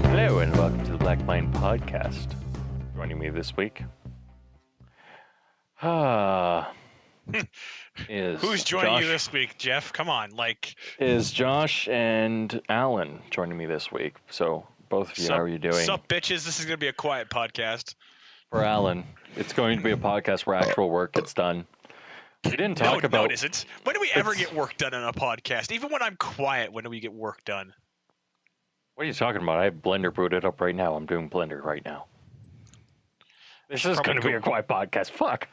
Hello and welcome to the Black Mind Podcast. Joining me this week is Who's joining you Josh- this week, Jeff? Come on, is Josh and Allan joining me this week. So both of you, how are you doing? Sup, bitches? This is gonna be a quiet podcast. For Allan, it's going to be a podcast where actual work gets done. We didn't talk about. No, it isn't. When do we ever get work done on a podcast? Even when I'm quiet, when do we get work done? What are you talking about? I have Blender booted up right now. I'm doing Blender right now. This is going to be a quiet podcast. Fuck.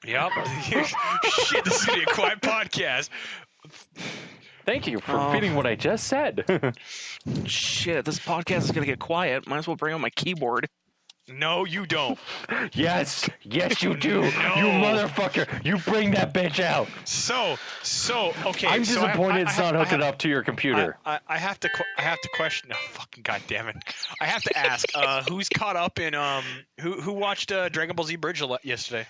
Yep. Shit, this is gonna be a quiet podcast. Thank you for repeating what I just said. Shit, this podcast is gonna get quiet. Might as well bring out my keyboard. No, you don't. Yes, you do. No. You motherfucker. You bring that bitch out. So okay. I'm so disappointed it's not hooking up to your computer. I have to question. Oh, fucking goddamn it! I have to ask. Who's caught up in who watched Dragon Ball Z Bridge yesterday?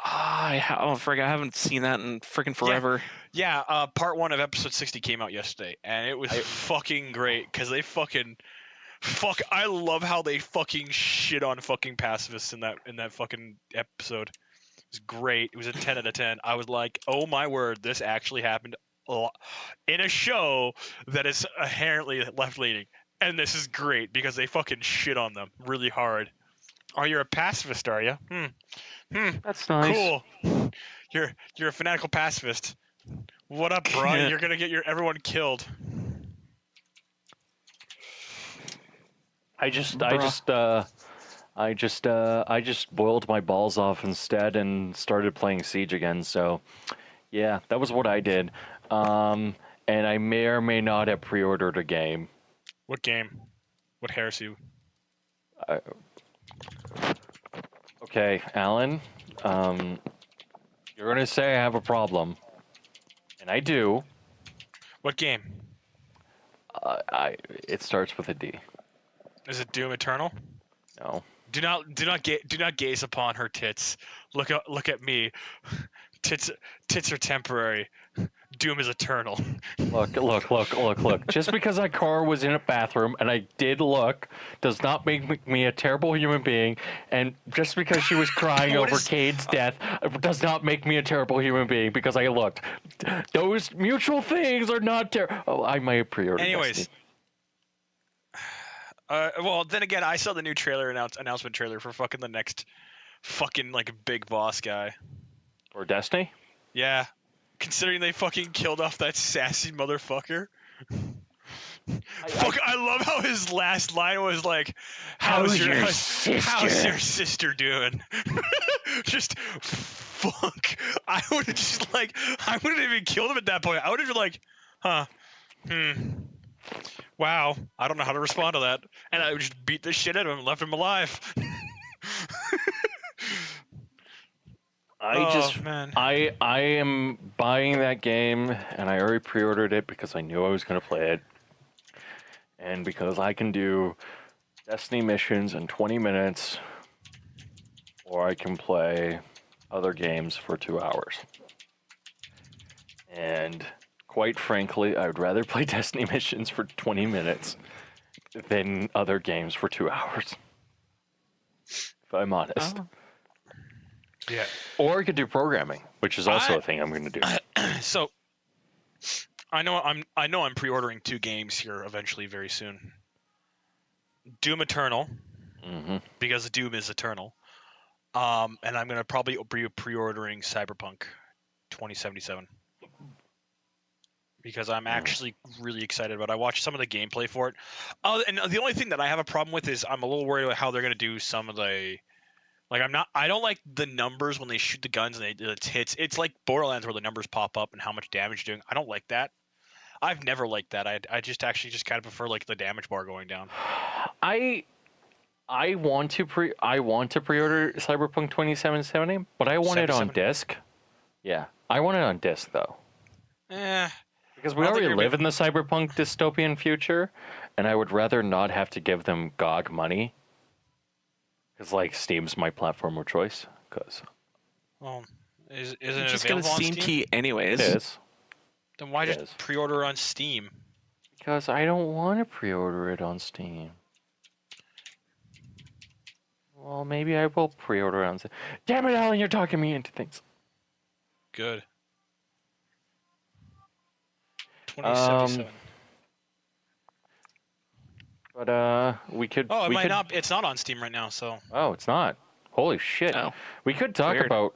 I haven't seen that in freaking forever. Yeah. Part 1 of episode 60 came out yesterday, and it was fucking great because they I love how they fucking shit on fucking pacifists in that fucking episode. It was great. It was a 10 out of 10. I was like, oh my word, this actually happened in a show that is inherently left-leaning. And this is great because they fucking shit on them really hard. Oh, you're a pacifist, are you? That's nice. Cool. You're a fanatical pacifist. What up, bro? You're gonna get everyone killed. I just boiled my balls off instead and started playing Siege again. So, yeah, that was what I did. And I may or may not have pre-ordered a game. What game? What heresy? Okay, Allan, you're gonna say I have a problem, and I do. What game? It starts with a D. Is it Doom Eternal? No. Do not gaze upon her tits. Look at me. Tits are temporary. Doom is eternal. Look. Just because my car was in a bathroom and I did look does not make me a terrible human being. And just because she was crying over Cayde's death does not make me a terrible human being because I looked. Those mutual things are not terrible. Oh, I might have pre-ordered. Anyways. Destiny. Well, then again, I saw the new trailer announcement trailer for fucking the next fucking big boss guy. Or Destiny? Yeah. Considering they fucking killed off that sassy motherfucker. I love how his last line was like, how's your sister doing? Just fuck. I would have I wouldn't have even killed him at that point. I would have been like, wow, I don't know how to respond to that. And I would just beat the shit out of him and left him alive. I am buying that game, and I already pre-ordered it because I knew I was going to play it. And because I can do Destiny missions in 20 minutes, or I can play other games for 2 hours. And quite frankly, I would rather play Destiny missions for 20 minutes than other games for 2 hours. If I'm honest. Oh. Yeah. Or I could do programming, which is also a thing I'm going to do. So, I know I'm pre-ordering 2 games here eventually very soon. Doom Eternal, because Doom is eternal. And I'm gonna probably be pre-ordering Cyberpunk 2077 because I'm actually really excited about it. I watched some of the gameplay for it. And the only thing that I have a problem with is I'm a little worried about how they're gonna do some of the. Like I don't like the numbers when they shoot the guns and it hits. It's like Borderlands where the numbers pop up and how much damage you're doing. I don't like that. I've never liked that. I just actually just kind of prefer like the damage bar going down. I want to pre-order Cyberpunk 2077, but I want it on 77? disc. Yeah, I want it on disc though. Eh. Because we I don't think already you're live gonna- in the cyberpunk dystopian future, and I would rather not have to give them GOG money. Because, like, Steam's my platform of choice. Because Well, isn't You're it just gonna available on Steam Steam? key anyways. it is. Then why It just is. pre-order on Steam? Because I don't want to pre-order it on Steam. Well, maybe I will pre-order it on Steam. Damn it, Allan, you're talking me into things. Good. 2077. But, we could... Oh, it we might could, not. It's not on Steam right now. So Oh, it's not. Holy shit. Oh. We could talk Weird. about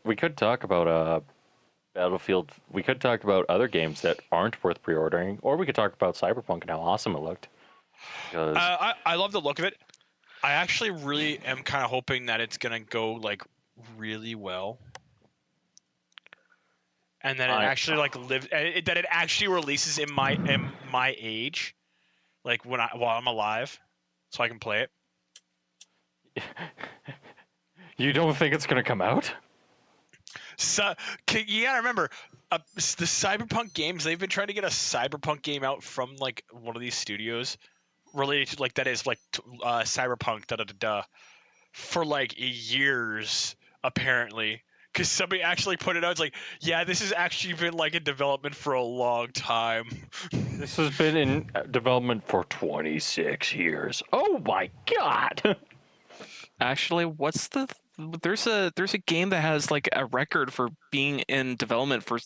Battlefield. We could talk about other games that aren't worth pre-ordering, or we could talk about Cyberpunk and how awesome it looked. Because I love the look of it. I actually really am kind of hoping that it's gonna go like really well, and that it actually like lives. That it actually releases in my age, like while I'm alive, so I can play it. you don't think it's gonna come out? So you gotta remember, the Cyberpunk games. They've been trying to get a Cyberpunk game out from like one of these studios related to like that is like Cyberpunk for like years apparently. Because somebody actually put it out. It's like, yeah, this has actually been like in development for a long time. This has been in development for 26 years. Oh my god! Actually, there's a game that has like a record for being in development for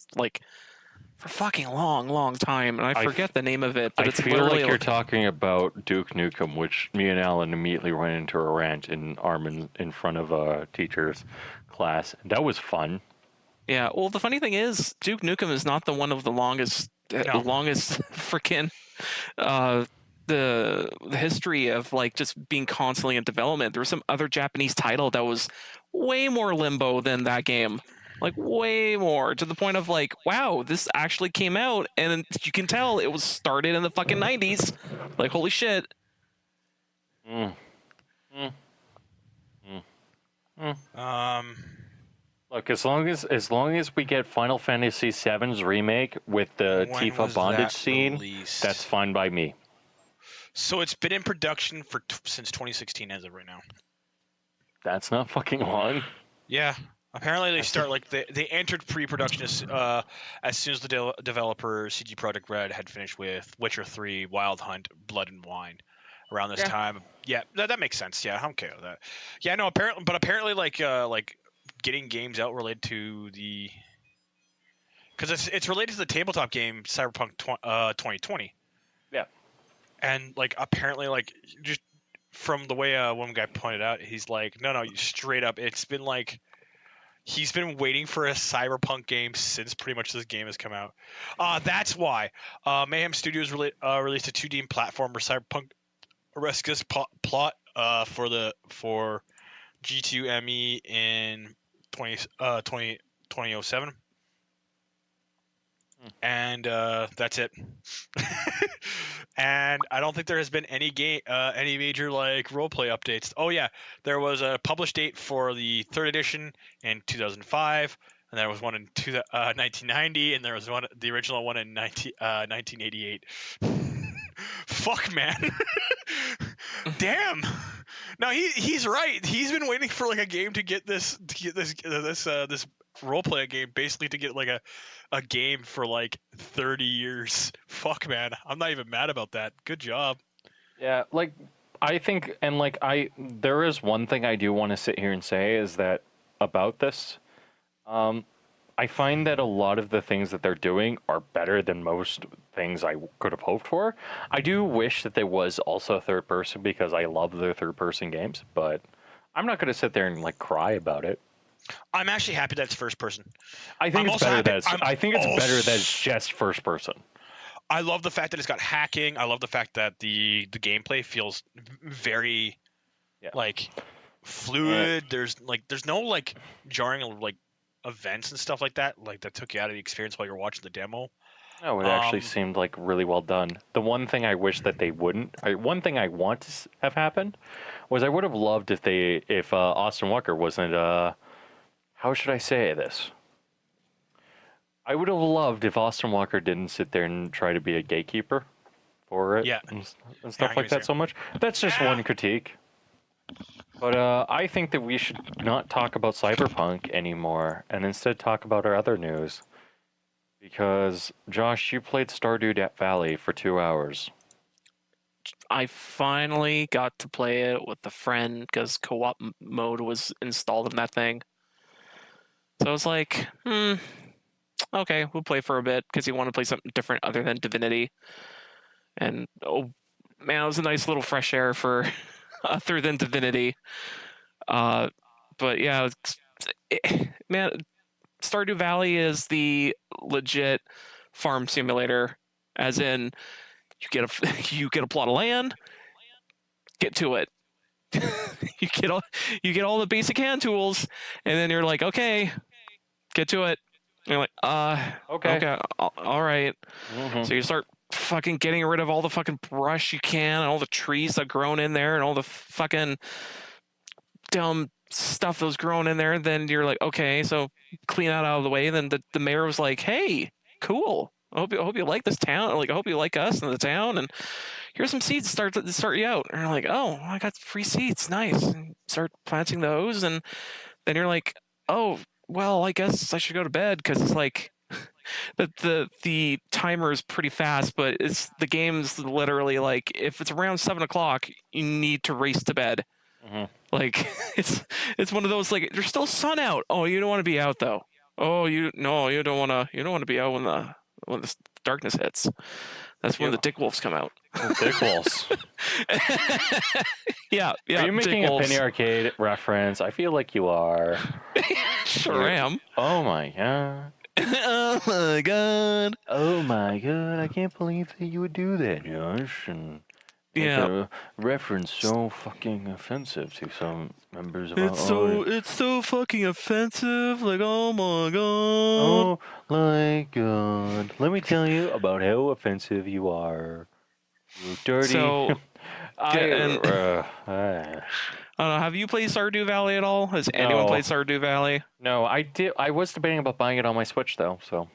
fucking long time, and I forget the name of it, but I it's feel literally like you're talking about Duke Nukem, which me and Alan immediately went into a rant in Armin in front of a teacher's class. That was fun. Yeah, well, the funny thing is, Duke Nukem is not the one of the longest freaking the history of like just being constantly in development. There was some other Japanese title that was way more limbo than that game. Like way more, to the point of like, wow, this actually came out, and you can tell it was started in the fucking 90s. Like, holy shit. Look, as long as we get Final Fantasy VII's remake with the When Tifa was bondage that scene, released? that's fine by me. So it's been in production for since 2016 as of right now. That's not fucking long. Yeah. Apparently they start like they entered pre-production as soon as the developer CD Projekt Red had finished with Witcher 3, Wild Hunt, Blood and Wine around this time. Yeah, that makes sense. Yeah, I'm okay with that. Yeah, no, apparently like getting games out related to the because it's related to the tabletop game Cyberpunk 2020. Yeah. And like apparently like just from the way one guy pointed out, he's like, no, straight up, it's been like he's been waiting for a Cyberpunk game since pretty much this game has come out. That's why Mayhem Studios released a 2D platformer Cyberpunk Rescus plot for G2ME in 2007. And that's it. And I don't think there has been any major like roleplay updates. Oh yeah, there was a published date for the third edition in 2005, and there was one in 1990, and there was the original one in 1988. Fuck, man. Damn. No, he's right. He's been waiting for like a game to get this roleplay game, basically to get like a game for like 30 years. Fuck, man. I'm not even mad about that. Good job. Yeah, like I think, and like there is one thing I do want to sit here and say is that about this, I find that a lot of the things that they're doing are better than most things I could have hoped for. I do wish that there was also third person because I love the third person games, but I'm not going to sit there and like cry about it. I'm actually happy that it's first person. I think I'm it's also better happy- that it's, I'm I think it's also- better that it's just first person. I love the fact that it's got hacking. I love the fact that the gameplay feels very Yeah. like fluid. There's no like jarring like events and stuff like that took you out of the experience while you're watching the demo. No, it actually seemed like really well done. The one thing I wish that they wouldn't, one thing I want to have happened, was I would have loved if Austin Walker wasn't how should I say this? I would have loved if Austin Walker didn't sit there and try to be a gatekeeper for it Yeah. and stuff like that so much. That's just one critique. But I think that we should not talk about Cyberpunk anymore and instead talk about our other news. Because, Josh, you played Stardew Valley for 2 hours. I finally got to play it with a friend because co-op mode was installed in that thing. So I was like, okay, we'll play for a bit because he wanted to play something different other than Divinity. And oh man, it was a nice little fresh air for other than Divinity. But yeah, man, Stardew Valley is the legit farm simulator, as in you get a plot of land, get to it. you get all the basic hand tools, and then you're like, okay, get to it. And you're like, okay, all right. Mm-hmm. So you start fucking getting rid of all the fucking brush you can, and all the trees that grown in there, and all the fucking dumb stuff that was growing in there. Then you're like, okay, so clean that out of the way. Then the mayor was like, hey, cool. I hope you like this town. Like, I hope you like us in the town. And here's some seeds to start you out. And you're like, oh, I got free seeds. Nice. And start planting those. And then you're like, oh, well, I guess I should go to bed because it's like the timer is pretty fast, but the game's literally like if it's around 7 o'clock, you need to race to bed. Mm-hmm. Like it's one of those like there's still sun out. Oh, you don't want to be out though. Oh, you don't want to be out when the darkness hits. That's when the dick wolves come out. Dick wolves. yeah. Are you making a Penny Arcade reference? I feel like you are. Sure am. Oh my god. Oh my god. Oh my god, I can't believe that you would do that, Josh. And a reference so fucking offensive to some members of our audience. It's so fucking offensive. Like, oh my god. Oh my god. Let me tell you about how offensive you are. You dirty. So, I don't know. Have you played Stardew Valley at all? Has anyone played Stardew Valley? No, I did. I was debating about buying it on my Switch though. So,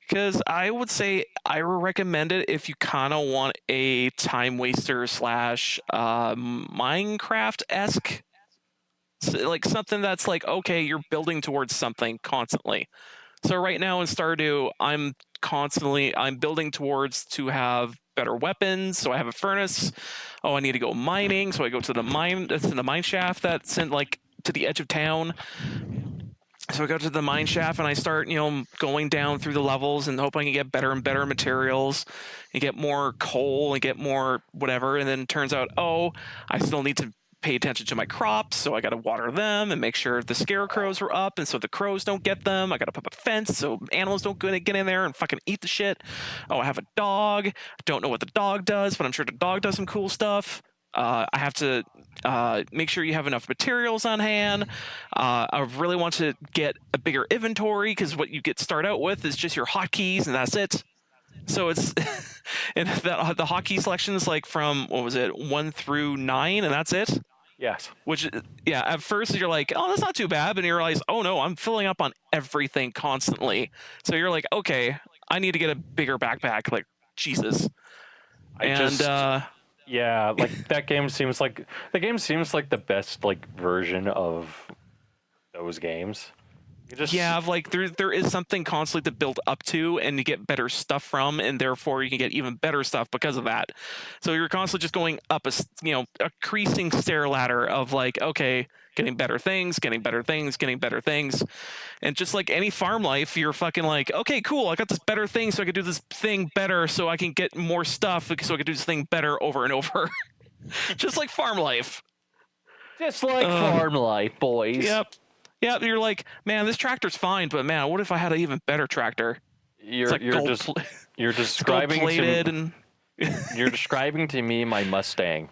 because I would say I would recommend it if you kind of want a time waster / Minecraft-esque, like something that's like okay, you're building towards something constantly. So right now in Stardew, I'm building towards to have better weapons. So I have a furnace. Oh, I need to go mining. So I go to the mine. That's in the mine shaft. That's in like to the edge of town. So I go to the mine shaft and I start, going down through the levels and hope I can get better and better materials and get more coal and get more whatever. And then it turns out, I still need to pay attention to my crops. So I got to water them and make sure the scarecrows are up. And so the crows don't get them. I got to put up a fence so animals don't get in there and fucking eat the shit. Oh, I have a dog. I don't know what the dog does, but I'm sure the dog does some cool stuff. I have to make sure you have enough materials on hand. I really want to get a bigger inventory because what you start out with is just your hotkeys and that's it. So it's and the hotkey selection is like from 1 through 9 and that's it. yes. Which at first you're like, oh, that's not too bad, but you realize, oh no, I'm filling up on everything constantly. So you're like, okay, I need to get a bigger backpack. Like Jesus. Yeah, like that game seems like the best like version of those games. There is something constantly to build up to and to get better stuff from, and therefore you can get even better stuff because of that. So you're constantly just going up a creasing stair ladder of like, okay, getting better things, and just like any farm life, you're fucking like, okay, cool, I got this better thing, so I can do this thing better, so I can get more stuff, so I can do this thing better over and over. Just like farm life. Just like farm life, boys. Yep. Yeah, you're like, man, this tractor's fine, but man, what if I had an even better tractor? You're It's like you're gold, just you're it's gold describing plated, to and you're describing to me my Mustang.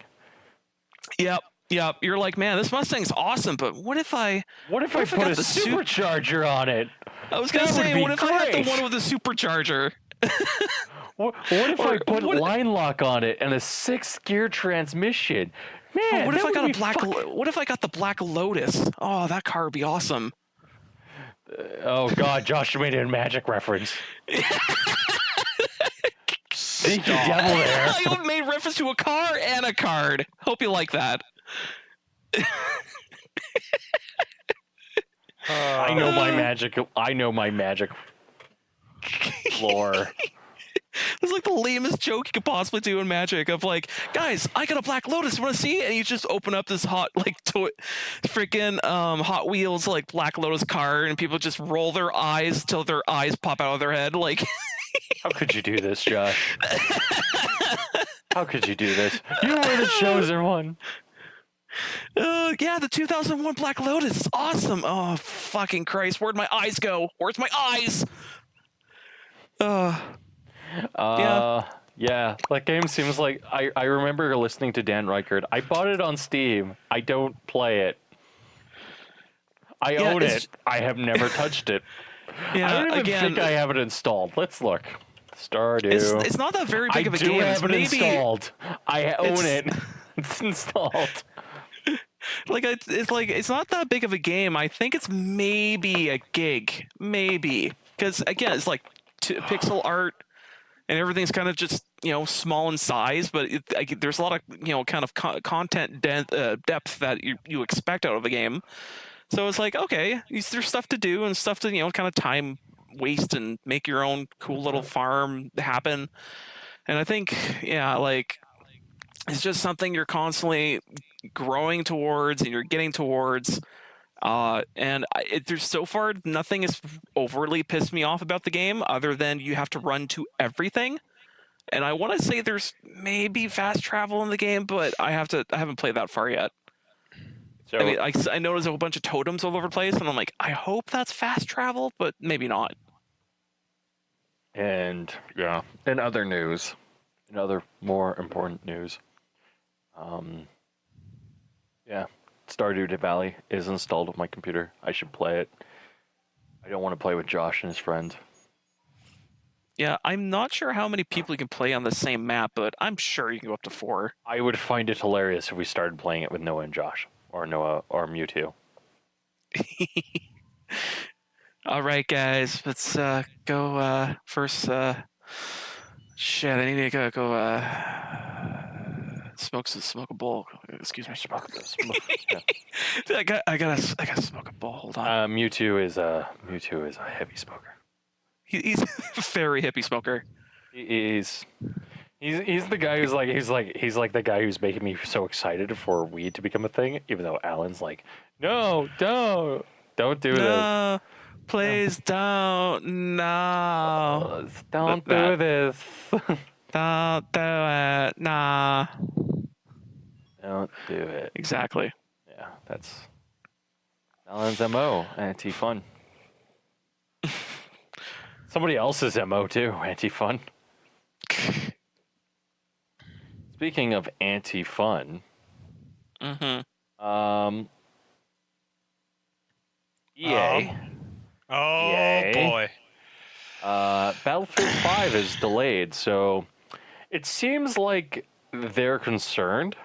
yep. You're like, man, this Mustang's awesome, but what if I What if I put got a the supercharger on it? I was gonna That would say, be what if I had the great. one with the supercharger? What if I Or put what- line lock on it and a 6-gear transmission? Man, What if that I got would a be What if I got the Black Lotus? Oh, that car would be awesome. Oh God, Josh made a magic reference. Sneaky Stop. devil there. I made reference to a car and a card. Hope you like that. I know my magic. I know my magic lore. It's like the lamest joke you could possibly do in Magic of like, guys, I got a Black Lotus, want to see it? And you just open up this freaking Hot Wheels like Black Lotus car, and people just roll their eyes till their eyes pop out of their head. Like, How could you do this, Josh? How could you do this? You were the chosen one. yeah, the 2001 Black Lotus is awesome. Oh, fucking Christ, where'd my eyes go? Where's my eyes? Yeah, that game seems like I remember listening to Dan Reichert. I bought it on Steam. I don't play it. I own it. I have never touched it. Yeah, I don't even think I have it installed. Let's look. Stardew. It's not that very big of a game. I do have it Maybe, installed. I own it. It's installed. Like it's not that big of a game. I think it's maybe a gig, maybe, because again, it's like pixel art, and everything's kind of just small in size. But there's a lot of kind of content depth that you expect out of a game. So it's like, okay, there's stuff to do and stuff to kind of time waste and make your own cool little farm happen. And I think like it's just something you're constantly growing towards and you're getting towards. There's so far nothing has overly pissed me off about the game other than you have to run to everything. And I want to say there's maybe fast travel in the game, but I haven't played that far yet. So, I mean, I noticed a whole bunch of totems all over the place, and I'm like, I hope that's fast travel, but maybe not. And yeah, in other news, in other more important news, yeah, Stardew Valley is installed on my computer. I should play it. I don't want to play with Josh and his friend. Yeah, I'm not sure how many people you can play on the same map, but I'm sure you can go up to 4. I would find it hilarious if we started playing it with Noah and Josh, or Noah or Mewtwo. All right, guys, let's go first. Shit, I need to go smoke a bowl. Excuse me. Yeah. I gotta smoke a bowl. Hold on. Mewtwo is a heavy smoker. He's a very hippie smoker. He's the guy who's like he's like the guy who's making me so excited for weed to become a thing, even though Allan's like, no, don't do No, this. please don't. No, Don't do this. don't do it. Nah. Don't do it. Exactly. Yeah, that's Allan's MO. Anti-fun. Somebody else's MO too. Anti-fun. Speaking of anti-fun, EA. Oh Yay. boy. Battlefield 5 is delayed, so it seems like they're concerned,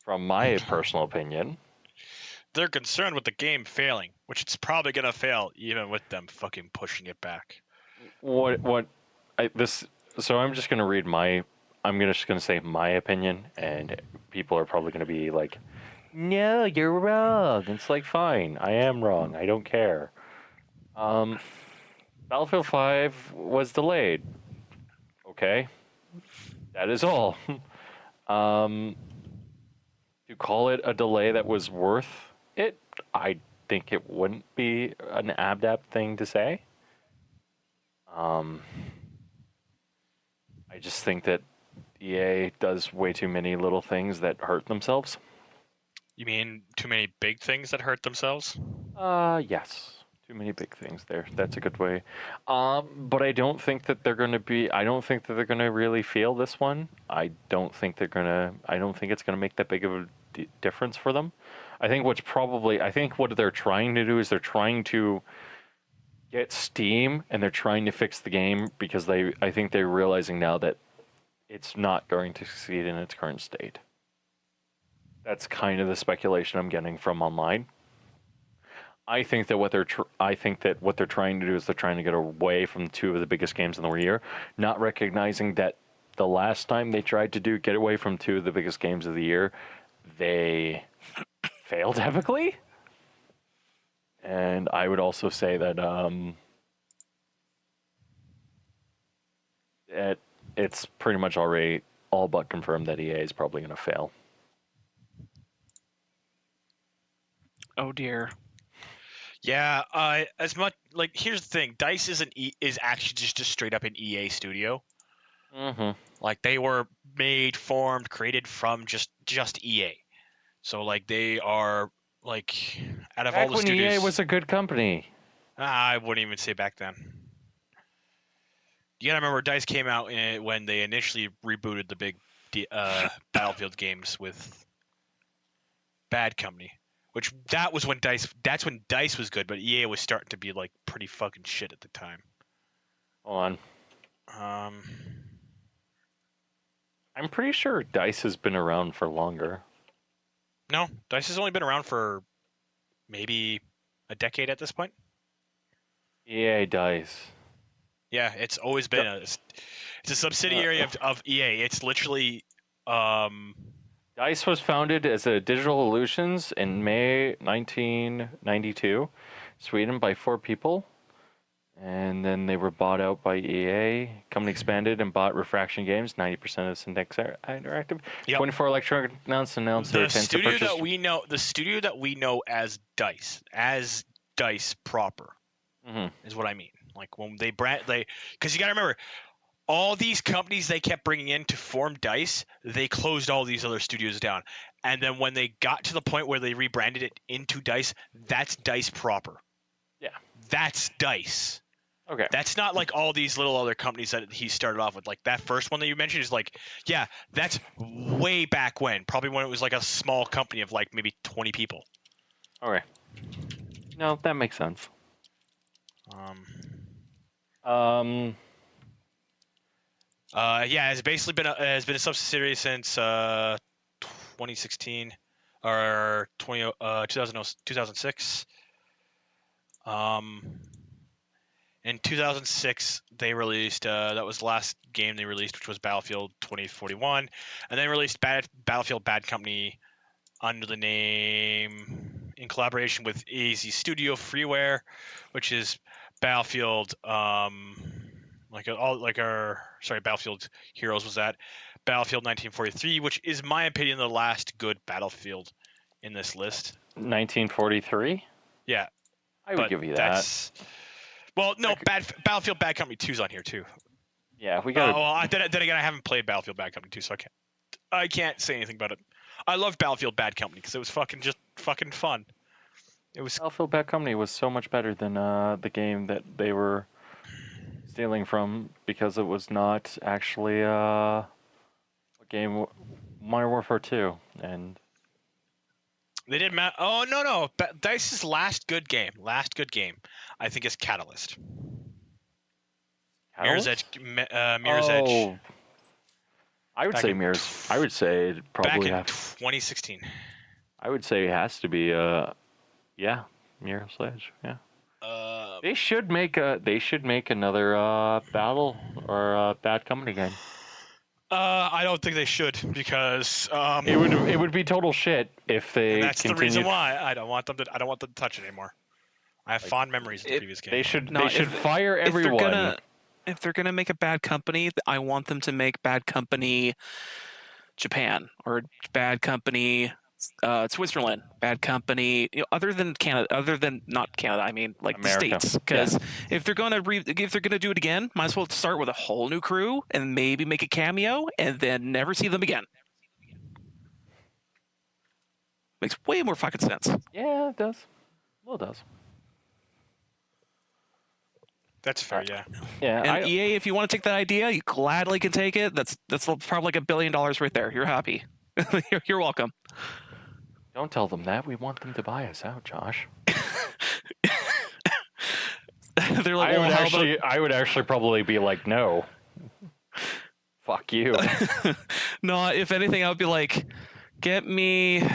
from my personal opinion. They're concerned with the game failing, which it's probably gonna fail even with them fucking pushing it back. So I'm just gonna read I'm just gonna say my opinion, and people are probably gonna be like, "No, you're wrong." It's like, fine, I am wrong. I don't care. Battlefield 5 was delayed. Okay, that is all. To call it a delay that was worth it, I think it wouldn't be an apt thing to say. I just think that EA does way too many little things that hurt themselves. You mean too many big things that hurt themselves? Yes. Too many big things there. That's a good way. But I don't think that they're going to be. I don't think that they're going to really feel this one. I don't think they're going to. I don't think it's going to make that big of a difference for them. I think what's probably. I think what they're trying to do is they're trying to get Steam and they're trying to fix the game because they. I think they're realizing now that it's not going to succeed in its current state. That's kind of the speculation I'm getting from online. I think that what they're trying to do is they're trying to get away from two of the biggest games in the year, not recognizing that the last time they tried to get away from two of the biggest games of the year, they failed epically. And I would also say that it's pretty much already all but confirmed that EA is probably going to fail. Oh dear. Yeah, as much like here's the thing, DICE is actually just straight up an EA studio. Mm-hmm. Like they were formed, created from just EA. So like they are like out of Back all the when studios. EA was a good company. I wouldn't even say back then. You gotta remember, DICE came out when they initially rebooted the big Battlefield games with Bad Company. Which that was when that's when DICE was good, but EA was starting to be like pretty fucking shit at the time. Hold on. I'm pretty sure DICE has been around for longer. No, DICE has only been around for maybe a decade at this point. EA DICE. Yeah, it's always been it's a subsidiary of EA. It's literally DICE was founded as a Digital Illusions in May 1992, Sweden, by 4 people. And then they were bought out by EA. Company expanded and bought Refraction Games, 90% of Syntax Interactive. Yep. 24 Electronic announced their intent to purchase. The studio that we know as DICE proper, is what I mean. Like when they because you got to remember, all these companies they kept bringing in to form DICE, they closed all these other studios down. And then when they got to the point where they rebranded it into DICE, that's DICE proper. Yeah. That's DICE. Okay. That's not like all these little other companies that he started off with. Like that first one that you mentioned is like, yeah, that's way back when. Probably when it was like a small company of like maybe 20 people. Okay. No, that makes sense. Yeah, it's basically been a subsidiary since 2016 or 2006. In 2006, they released that was the last game they released, which was Battlefield 2041, and they released Battlefield Bad Company under the name in collaboration with AZ Studio Freeware, which is Battlefield Battlefield Heroes was that. Battlefield 1943, which is my opinion the last good Battlefield in this list. 1943? Yeah. I would give you that. Well, no, Battlefield Bad Company 2's on here too. Yeah, we got. Then again, I haven't played Battlefield Bad Company 2, so I can't say anything about it. I love Battlefield Bad Company because it was fucking fun. It was Battlefield Bad Company was so much better than the game that they were stealing from because it was not actually a game, Modern Warfare 2, and they did. Oh no! DICE's last good game, I think is Catalyst. Mirror's Edge. Edge. I would say Mirror's. I would say probably back in 2016. I would say it has to be Mirror's Edge. Yeah. They should make another Battle or Bad Company game. I don't think they should because it would be total shit if they. That's the reason why I don't want them to touch it anymore. I have fond memories of the previous game. They should fire everyone. If they're gonna make a Bad Company, I want them to make Bad Company Japan or Bad Company Switzerland, Bad Company, other than not Canada, I mean like America. The States, because if they're gonna do it again, might as well start with a whole new crew and maybe make a cameo and then never see them again. Makes way more fucking sense. Yeah, it does. Well, it does. That's fair. Yeah. Yeah, And EA, if you want to take that idea, you gladly can take it. That's probably like $1 billion right there. You're happy. You're welcome. don't tell them that. We want them to buy us out, Josh. They're like, well, how about... I would actually probably be like, no. Fuck you. No, if anything, I would be like, get me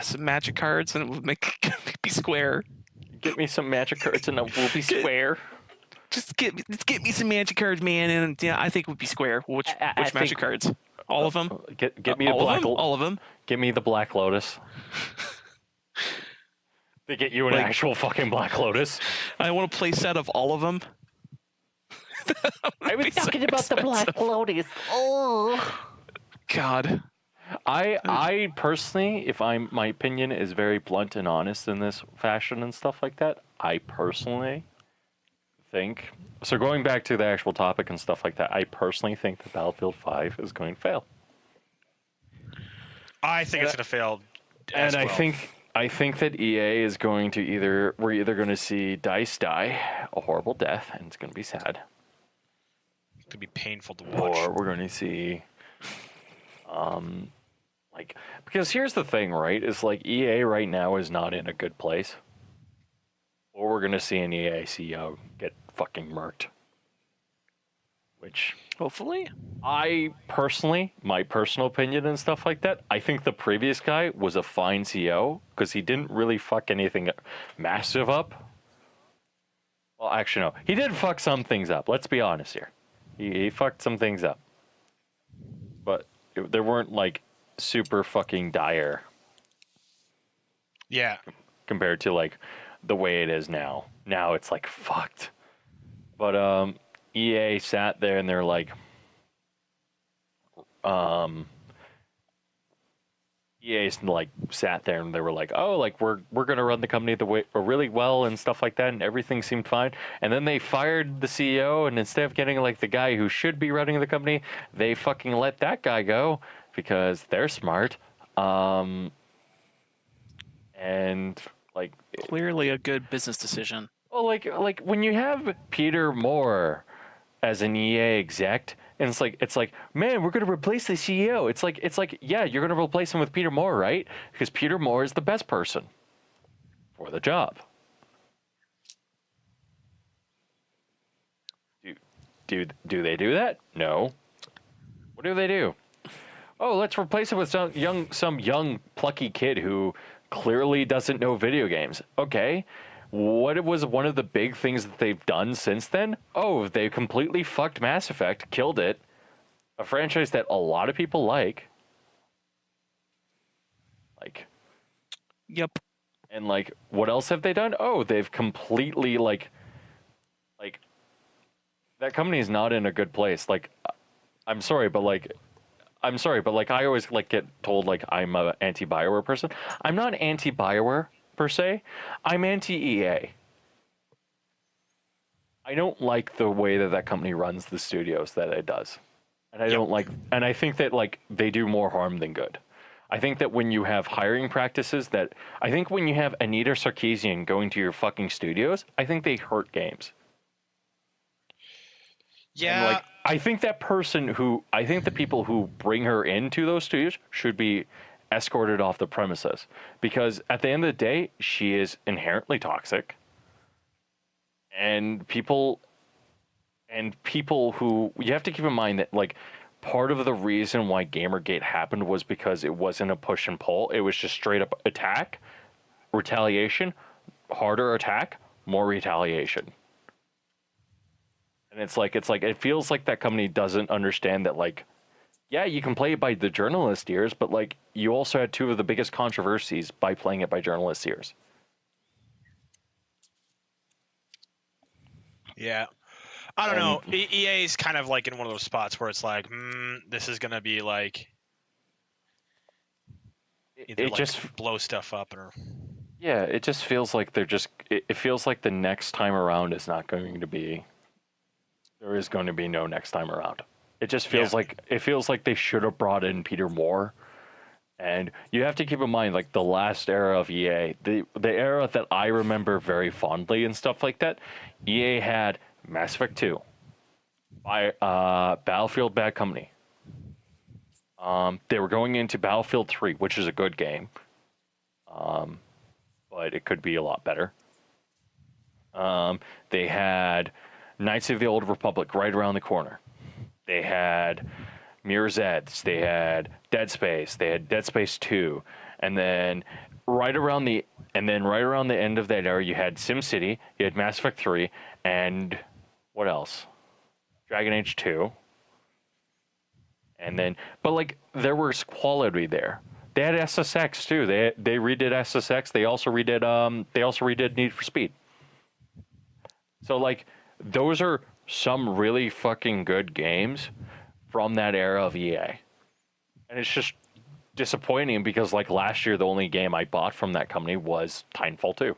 some magic cards and it would make me square. Get me some magic cards and it will be square. Just get me some magic cards, man, and yeah, I think it would be square. Which magic cards? All of them? Get me the black. All of them. Get me the Black Lotus. They get you an actual fucking Black Lotus. I want a play set of all of them. I was talking about the Black Lotus. Oh God. I personally, my opinion is very blunt and honest in this fashion and stuff like that. I personally think, so going back to the actual topic and stuff like that, I personally think that Battlefield 5 is going to fail. I think it's going to fail. And I think that EA is going to we're either going to see DICE die a horrible death, and it's going to be sad. It's going to be painful to watch. Or we're going to see, because here's the thing, right? Is like EA right now is not in a good place. Or we're going to see an EA CEO get fucking murked. Which, hopefully, I personally, my personal opinion and stuff like that, I think the previous guy was a fine CEO because he didn't really fuck anything massive up. Well, actually, no. He did fuck some things up. Let's be honest here. He fucked some things up. But there weren't, like, super fucking dire. Yeah. Compared to, like, the way it is now. Now it's, like, fucked. But, EA sat there and they're like, EA's like sat there and they were like, oh, like we're gonna run the company the way really well and stuff like that, and everything seemed fine. And then they fired the CEO, and instead of getting like the guy who should be running the company, they fucking let that guy go because they're smart. And like clearly a good business decision. Well, like when you have Peter Moore as an EA exec, and it's like, man, we're gonna replace the CEO. It's like, yeah, you're gonna replace him with Peter Moore, right? Because Peter Moore is the best person for the job. Do they do that? No. What do they do? Oh, let's replace him with some young plucky kid who clearly doesn't know video games. Okay. What was one of the big things that they've done since then? Oh, they completely fucked Mass Effect, killed it. A franchise that a lot of people like. Yep. And like, what else have they done? Oh, they've completely like that company is not in a good place. Like, I'm sorry, but I always like get told like I'm a anti-BioWare person. I'm not anti-BioWare per se. I'm anti-EA. I don't like the way that company runs the studios that it does. And I don't like, and I think that like they do more harm than good. I think that when you have hiring practices I think when you have Anita Sarkeesian going to your fucking studios, I think they hurt games. Yeah. And like, I think the people who bring her into those studios should be escorted off the premises, because at the end of the day, she is inherently toxic. And people who, you have to keep in mind that like part of the reason why Gamergate happened was because it wasn't a push and pull. It was just straight up attack, retaliation, harder attack, more retaliation. And it's like it feels like that company doesn't understand that, like, yeah, you can play it by the journalist ears, but like you also had two of the biggest controversies by playing it by journalist ears. Yeah. I don't know. EA is kind of like in one of those spots where it's like, this is gonna be like, either just blow stuff up or. Yeah, it just feels like it feels like the next time around is not going to be. There is going to be no next time around. It just feels like they should have brought in Peter Moore And you have to keep in mind, like the last era of EA, the era that I remember very fondly and stuff like that. EA had Mass Effect 2, Battlefield Bad Company. They were going into Battlefield 3, which is a good game, but it could be a lot better. They had Knights of the Old Republic right around the corner. They had Mirror's Edge, they had Dead Space, they had Dead Space 2, and then right around the end of that era, you had SimCity, you had Mass Effect 3, and what else? Dragon Age 2. And then, but like there was quality there. They had SSX too. They redid SSX. They also redid Need for Speed. So like those are some really fucking good games from that era of EA. And it's just disappointing because like last year the only game I bought from that company was Titanfall 2.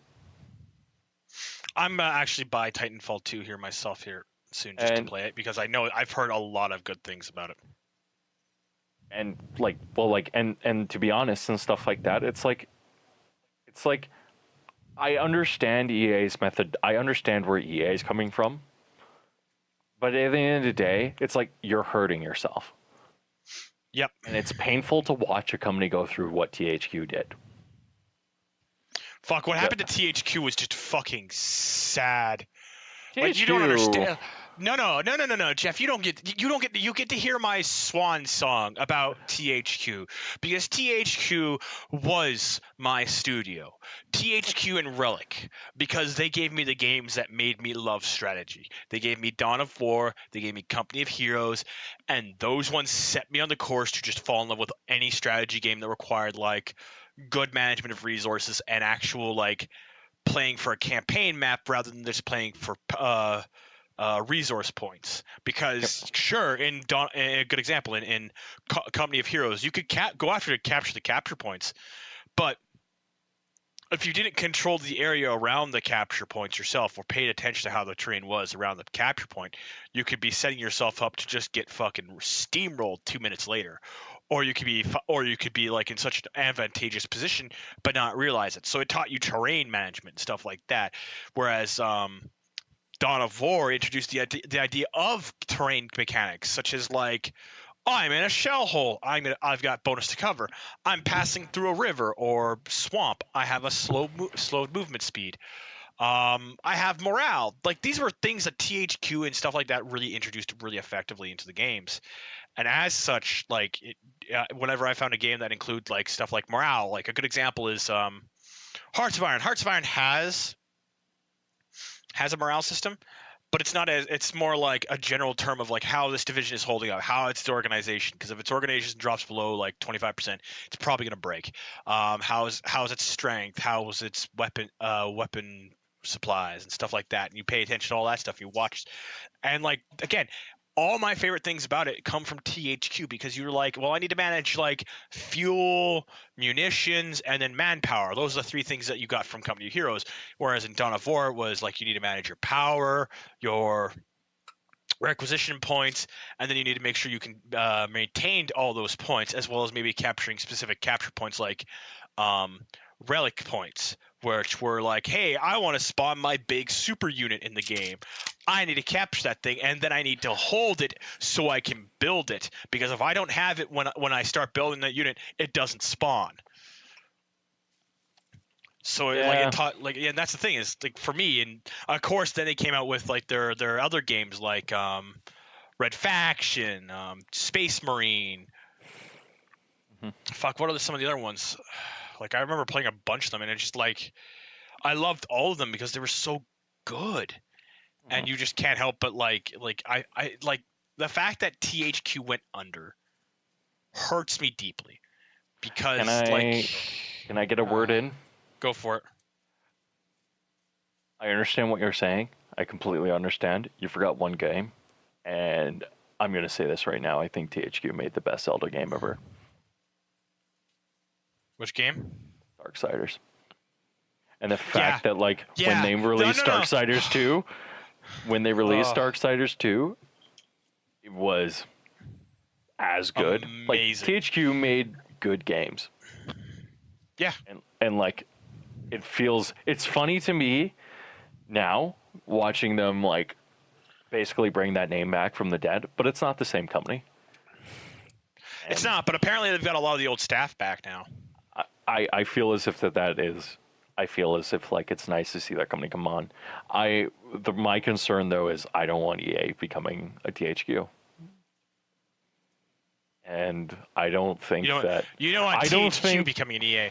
I'm actually buy Titanfall 2 here myself here soon just to play it because I know I've heard a lot of good things about it. And like and to be honest and stuff like that, it's like I understand EA's method. I understand where EA is coming from. But at the end of the day, it's like you're hurting yourself. Yep. And it's painful to watch a company go through what THQ did. Fuck, what happened to THQ was just fucking sad. THQ, Like you don't understand. No, Jeff. You get to hear my swan song about THQ because THQ was my studio. THQ and Relic because they gave me the games that made me love strategy. They gave me Dawn of War. They gave me Company of Heroes, and those ones set me on the course to just fall in love with any strategy game that required like good management of resources and actual like playing for a campaign map rather than just playing for resource points. Because sure, a good example in Company of Heroes, you could go after to capture the capture points, but if you didn't control the area around the capture points yourself or paid attention to how the terrain was around the capture point, you could be setting yourself up to just get fucking steamrolled 2 minutes later. Or you could be like in such an advantageous position but not realize it. So it taught you terrain management and stuff like that. Whereas Dawn of War introduced the idea of terrain mechanics, such as like, I'm in a shell hole. I've got bonus to cover. I'm passing through a river or swamp. I have a slowed movement speed. I have morale. Like these were things that THQ and stuff like that really introduced really effectively into the games. And as such, like whenever I found a game that includes like stuff like morale, like a good example is Hearts of Iron. Hearts of Iron has a morale system, but it's more like a general term of like how this division is holding up, how its organization. Because if its organization drops below like 25%, it's probably going to break. How is its strength? How is its weapon supplies and stuff like that? And you pay attention to all that stuff. You watch, and like again, all my favorite things about it come from THQ because you're like, well, I need to manage like fuel, munitions, and then manpower. Those are the three things that you got from Company of Heroes. Whereas in Dawn of War, it was like you need to manage your power, your requisition points, and then you need to make sure you can maintain all those points, as well as maybe capturing specific capture points like relic points, which were like, hey, I want to spawn my big super unit in the game. I need to capture that thing, and then I need to hold it so I can build it. Because if I don't have it when I start building that unit, it doesn't spawn. So it taught and that's the thing is like for me, and of course then they came out with like their other games like Red Faction, Space Marine. Fuck, what are some of the other ones? Like I remember playing a bunch of them, and it's just like I loved all of them because they were so good. And you just can't help but like I like the fact that THQ went under hurts me deeply because can I get a word in? Go for it. I understand what you're saying. I completely understand. You forgot one game, and I'm going to say this right now. I think THQ made the best Zelda game ever. Which game? Darksiders. And the fact that like when they released Darksiders 2, Darksiders 2, it was as good. Amazing. Like THQ made good games. Yeah. And like, it's funny to me now watching them like basically bring that name back from the dead, but it's not the same company. It's And not, but apparently they've got a lot of the old staff back now. I feel as if that is. I feel as if like it's nice to see that company come on. My concern though is I don't want EA becoming a THQ, and I don't think that You don't want I don't THQ think becoming an EA.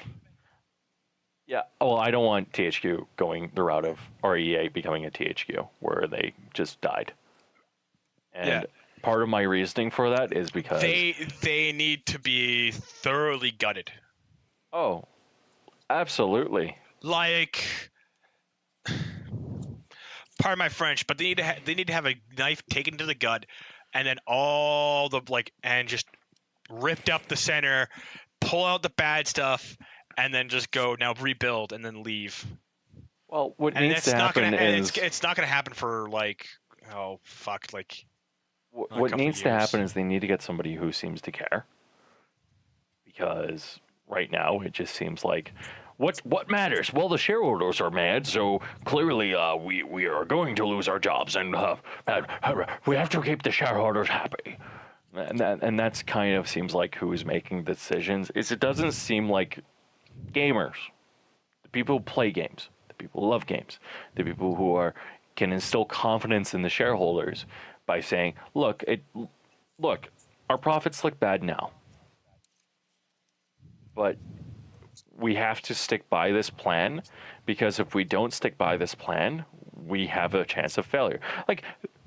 yeah. Well, I don't want THQ going the route of or EA becoming a THQ where they just died. And Yeah. part of my reasoning for that is because They need to be thoroughly gutted. oh, absolutely. Like, pardon my French, but they need to have a knife taken to the gut, and then all the and just ripped up the center, pull out the bad stuff, and then just go now rebuild and then leave. Well, what And needs it's to not happen gonna is it's not gonna happen for what couple needs to years. happen is they need to get somebody who seems to care. Because right now it just seems like what matters? Well, the shareholders are mad, so clearly we are going to lose our jobs, and we have to keep the shareholders happy. And that's kind of seems like who's making the decisions. It doesn't seem like gamers, the people who play games, the people who love games, the people who can instill confidence in the shareholders by saying, look, our profits look bad now, but we have to stick by this plan, because if we don't stick by this plan, we have a chance of failure. Like,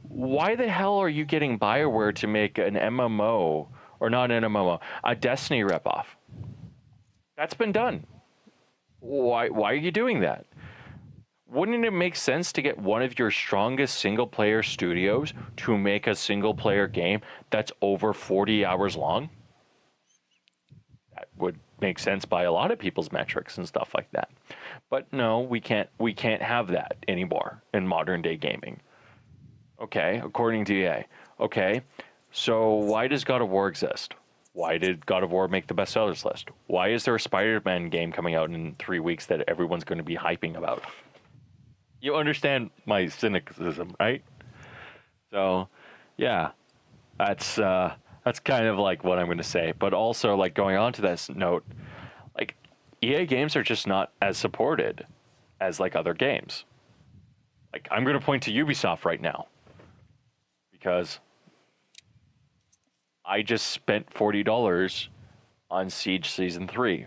why the hell are you getting BioWare to make an MMO, or not an MMO, a Destiny ripoff? That's been done. Why are you doing that? Wouldn't it make sense to get one of your strongest single-player studios to make a single-player game that's over 40 hours long? That would make sense by a lot of people's metrics and stuff like that. But no, we can't have that anymore in modern day gaming. Okay, according to EA. Okay, so why does God of War exist? Why did God of War make the bestsellers list? Why is there a Spider-Man game coming out in 3 weeks that everyone's going to be hyping about? You understand my cynicism, right? So, yeah, that's kind of like what I'm going to say. But also, like, going on to this note, like, EA games are just not as supported as like other games. Like, I'm going to point to Ubisoft right now because I just spent $40 on Siege Season 3.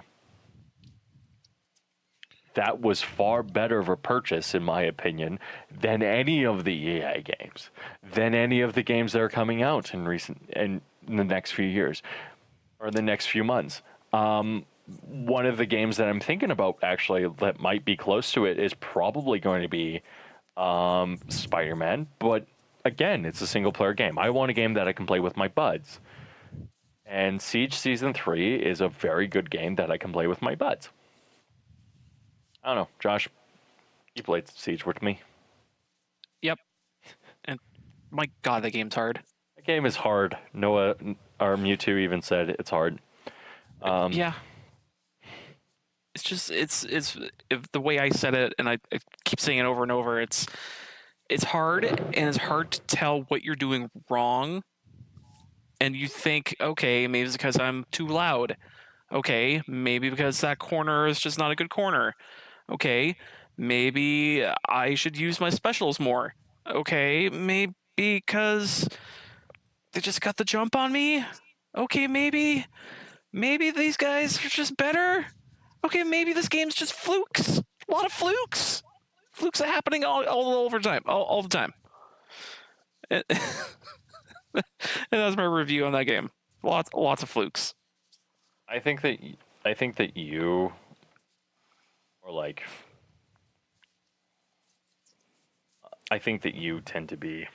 That was far better of a purchase, in my opinion, than any of the EA games, than any of the games that are coming out in the next few years or the next few months. One of the games that I'm thinking about actually that might be close to it is probably going to be Spider-Man, but again, it's a single-player game. I want a game that I can play with my buds. And Siege Season 3 is a very good game that I can play with my buds. I don't know, Josh, you played Siege with me. Yep. And my God, that game's hard. The game is hard. Noah, or Mewtwo even said it's hard. Yeah. It's just it's the way I said it, and I keep saying it over and over. It's hard, and it's hard to tell what you're doing wrong. And you think, okay, maybe it's because I'm too loud. Okay, maybe because that corner is just not a good corner. Okay, maybe I should use my specials more. Okay, maybe because they just got the jump on me. Okay, maybe these guys are just better. Okay, maybe this game's just flukes. A lot of flukes. Flukes are happening all over time, all the time. And that's my review on that game. Lots of flukes. I think that you or like I think that you tend to be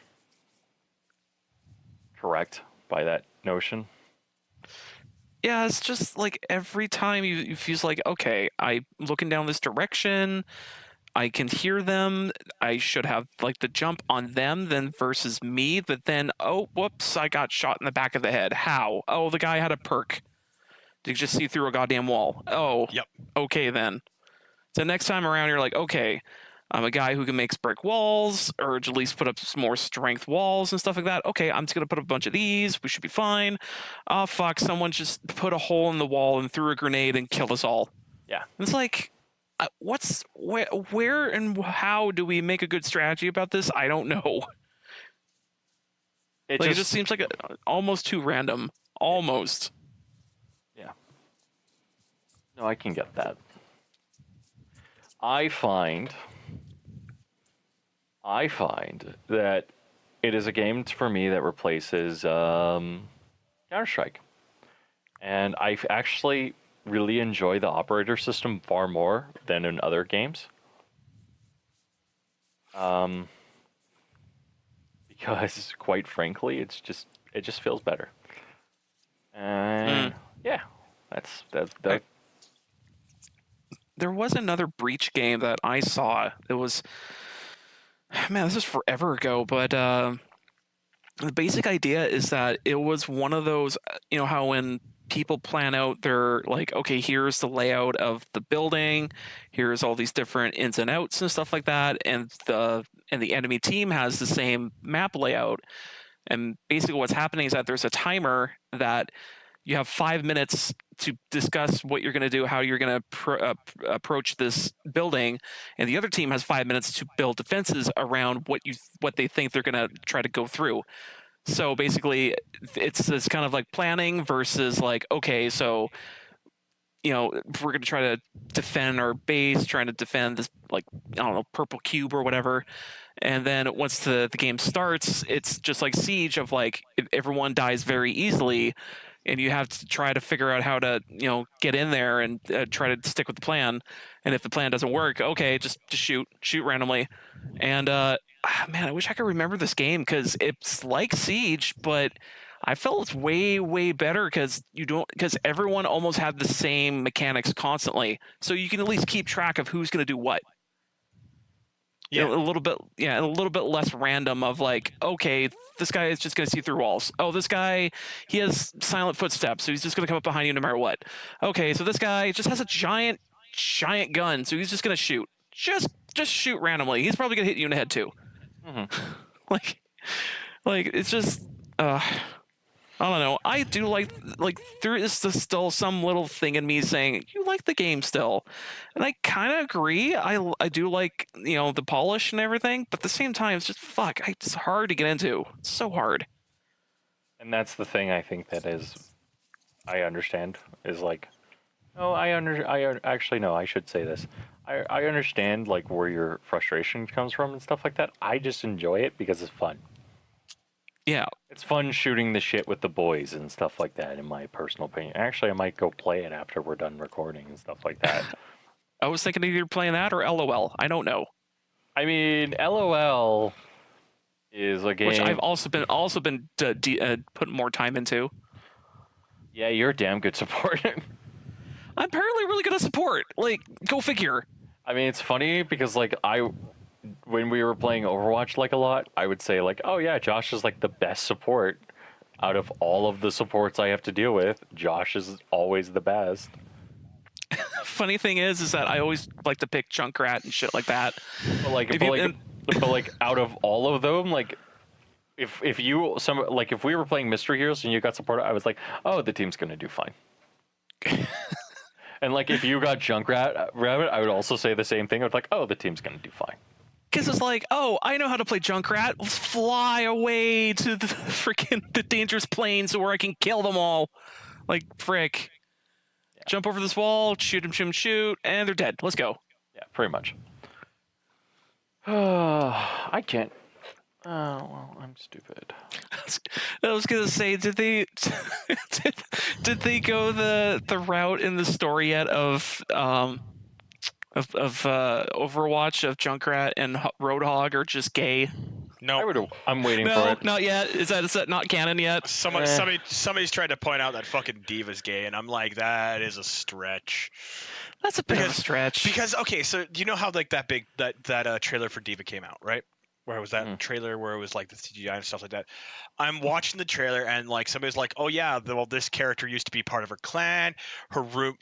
correct by that notion. Yeah, it's just like every time you feel like, okay, I'm looking down this direction, I can hear them, I should have like the jump on them then versus me, but then, oh, whoops, I got shot in the back of the head. How? Oh, the guy had a perk. You just see through a goddamn wall. Oh, Yep. okay then. So next time around, you're like, okay, I'm a guy who can make brick walls, or at least put up some more strength walls and stuff like that. Okay, I'm just gonna put up a bunch of these. We should be fine. Oh fuck! Someone just put a hole in the wall and threw a grenade and killed us all. Yeah. It's like, where and how do we make a good strategy about this? I don't know. It It just seems like almost too random. Almost. Yeah. No, I can get that. I find that it is a game for me that replaces Counter-Strike. And I actually really enjoy the operator system far more than in other games. Because quite frankly, it just feels better. And yeah, that's There was another Breach game that I saw. It was, man, this is forever ago, but the basic idea is that it was one of those, how when people plan out their, like, okay, here's the layout of the building, here's all these different ins and outs and stuff like that, and the enemy team has the same map layout. And basically what's happening is that there's a timer that you have 5 minutes to discuss what you're going to do, how you're going to approach this building, and the other team has 5 minutes to build defenses around what they think they're going to try to go through. So basically, it's this kind of like planning versus like, okay, so we're going to try to defend our base, trying to defend this, like, I don't know, purple cube or whatever. And then once the game starts, it's just like Siege of like, if everyone dies very easily, and you have to try to figure out how to, get in there and try to stick with the plan. And if the plan doesn't work, okay, just shoot randomly. And man, I wish I could remember this game because it's like Siege, but I felt it's way, way better because everyone almost had the same mechanics constantly, so you can at least keep track of who's going to do what. Yeah, a little bit less random of like, okay, this guy is just going to see through walls. Oh, this guy, he has silent footsteps, so he's just going to come up behind you no matter what. Okay, so this guy just has a giant gun, so he's just going to shoot. Just shoot randomly. He's probably going to hit you in the head too. Mm-hmm. like it's just I don't know. I do like there is still some little thing in me saying you like the game still, and I kind of agree. I do like the polish and everything, but at the same time, it's just it's hard to get into. It's so hard. And that's the thing I think that is, I understand is like, actually no, I should say this. I understand like where your frustration comes from and stuff like that. I just enjoy it because it's fun. Yeah. It's fun shooting the shit with the boys and stuff like that, in my personal opinion. Actually, I might go play it after we're done recording and stuff like that. I was thinking either playing that or LOL. I don't know. I mean, LOL is a game which I've also been putting more time into. Yeah, you're a damn good support. I'm apparently really good at support. Like, go figure. I mean, it's funny because like when we were playing Overwatch like a lot, I would say like, oh yeah, Josh is like the best support out of all of the supports I have to deal with. Josh is always the best. Funny thing is that I always like to pick Junkrat and shit like that. But like out of all of them, like if we were playing Mystery Heroes and you got support, I was like, oh, the team's gonna do fine. And like if you got Junkrat Rabbit, I would also say the same thing. I was like, oh, the team's gonna do fine. Because it's like, oh, I know how to play Junkrat. Let's fly away to the dangerous plains where I can kill them all. Like, frick. Yeah. Jump over this wall, shoot them, shoot, and they're dead. Let's go. Yeah, pretty much. I can't. Oh, well, I'm stupid. I was gonna say, did they go the route in the story yet of Overwatch of Junkrat and Roadhog are just gay? No, I'm waiting for it. Not yet. Is that not canon yet? Somebody's tried to point out that fucking Diva's gay, and I'm like, that is a stretch. That's a bit of a stretch. Because okay, so do you know how like that trailer for Diva came out, right? where it was that trailer where it was like the CGI and stuff like that. I'm watching the trailer and like somebody's like, "Oh yeah, well this character used to be part of her clan.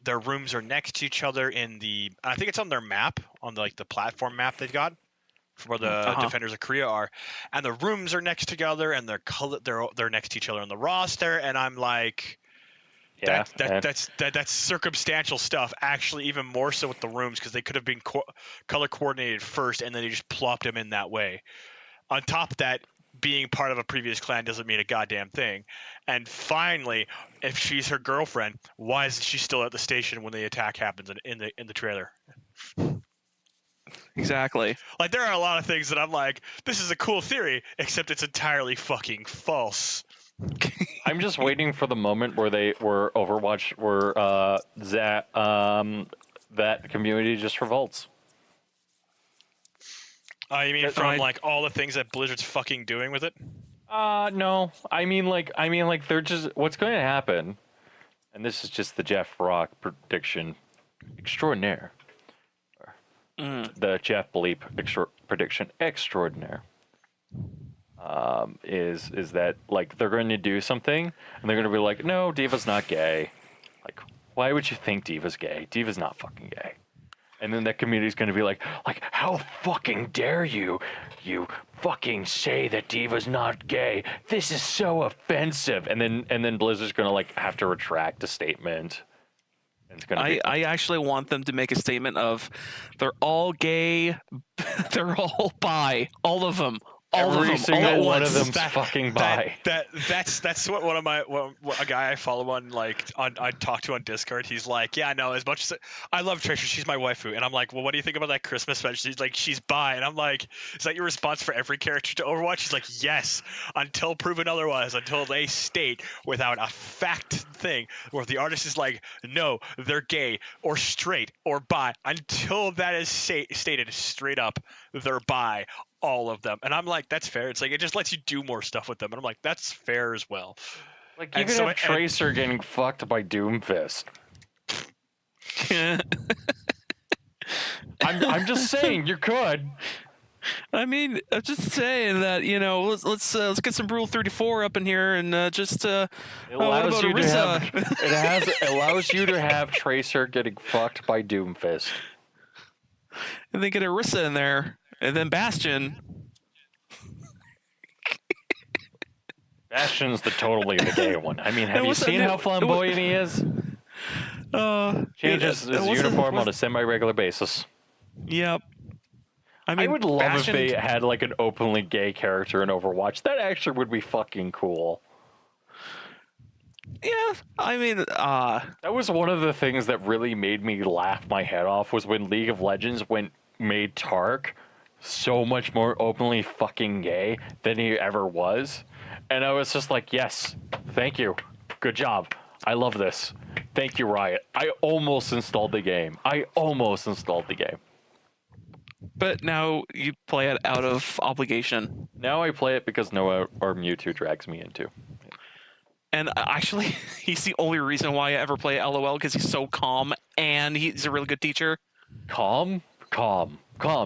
Their rooms are next to each other in the. I think it's on their map, on the, like the platform map they've got, for where the Defenders of Korea are, and the rooms are next together and they're next to each other on the roster." And I'm like, Yeah, that's circumstantial stuff. Actually, even more so with the rooms, because they could have been color coordinated first, and then they just plopped them in that way. On top of that, being part of a previous clan doesn't mean a goddamn thing. And finally, if she's her girlfriend, why isn't she still at the station when the attack happens in the trailer? Exactly. Like, there are a lot of things that I'm like, this is a cool theory, except it's entirely fucking false. I'm just waiting for the moment where Overwatch, that community just revolts. You mean from like all the things that Blizzard's fucking doing with it? No. I mean like they're just, what's going to happen, and this is just the Jeff Rock prediction extraordinaire. The Jeff Bleep prediction extraordinaire. Is that like they're going to do something and they're going to be like, no, Diva's not gay. Like, why would you think Diva's gay? Diva's not fucking gay. And then that community's going to be like, how fucking dare you fucking say that Diva's not gay? This is so offensive. And then Blizzard's going to like have to retract a statement. And it's going to I actually want them to make a statement of they're all gay, they're all bi, all of them. Every single one of them's fucking bi. That's what a guy I follow on I talk to on Discord. He's like, yeah, no, as much as I love Tracer, she's my waifu, and I'm like, well, what do you think about that Christmas special? He's like, she's bi, and I'm like, is that your response for every character to Overwatch? He's like, yes, until proven otherwise, until they state without a fact thing, or if the artist is like, no, they're gay or straight or bi, until that is stated straight up, they're bi. All of them. And I'm like, that's fair. It's like, it just lets you do more stuff with them. And I'm like, that's fair as well. Like, you could have Tracer getting fucked by Doomfist. I'm just saying, you could. I mean, I'm just saying that, you know, let's get some Rule 34 up in here and just it allows you to have it allows you to have Tracer getting fucked by Doomfist. And then get Orisa in there. And then Bastion. Bastion's totally the gay one. I mean, have you seen how flamboyant he is? Changes his uniform on a semi-regular basis. Yep. I mean, would love if they had like an openly gay character in Overwatch. That actually would be fucking cool. Yeah, I mean, that was one of the things that really made me laugh my head off, was when League of Legends made Tark so much more openly fucking gay than he ever was. And I was just like, yes, thank you. Good job. I love this. Thank you, Riot. I almost installed the game. But now you play it out of obligation. Now I play it because Noah or Mewtwo drags me into. And actually, he's the only reason why I ever play LOL, because he's so calm and he's a really good teacher. Calm.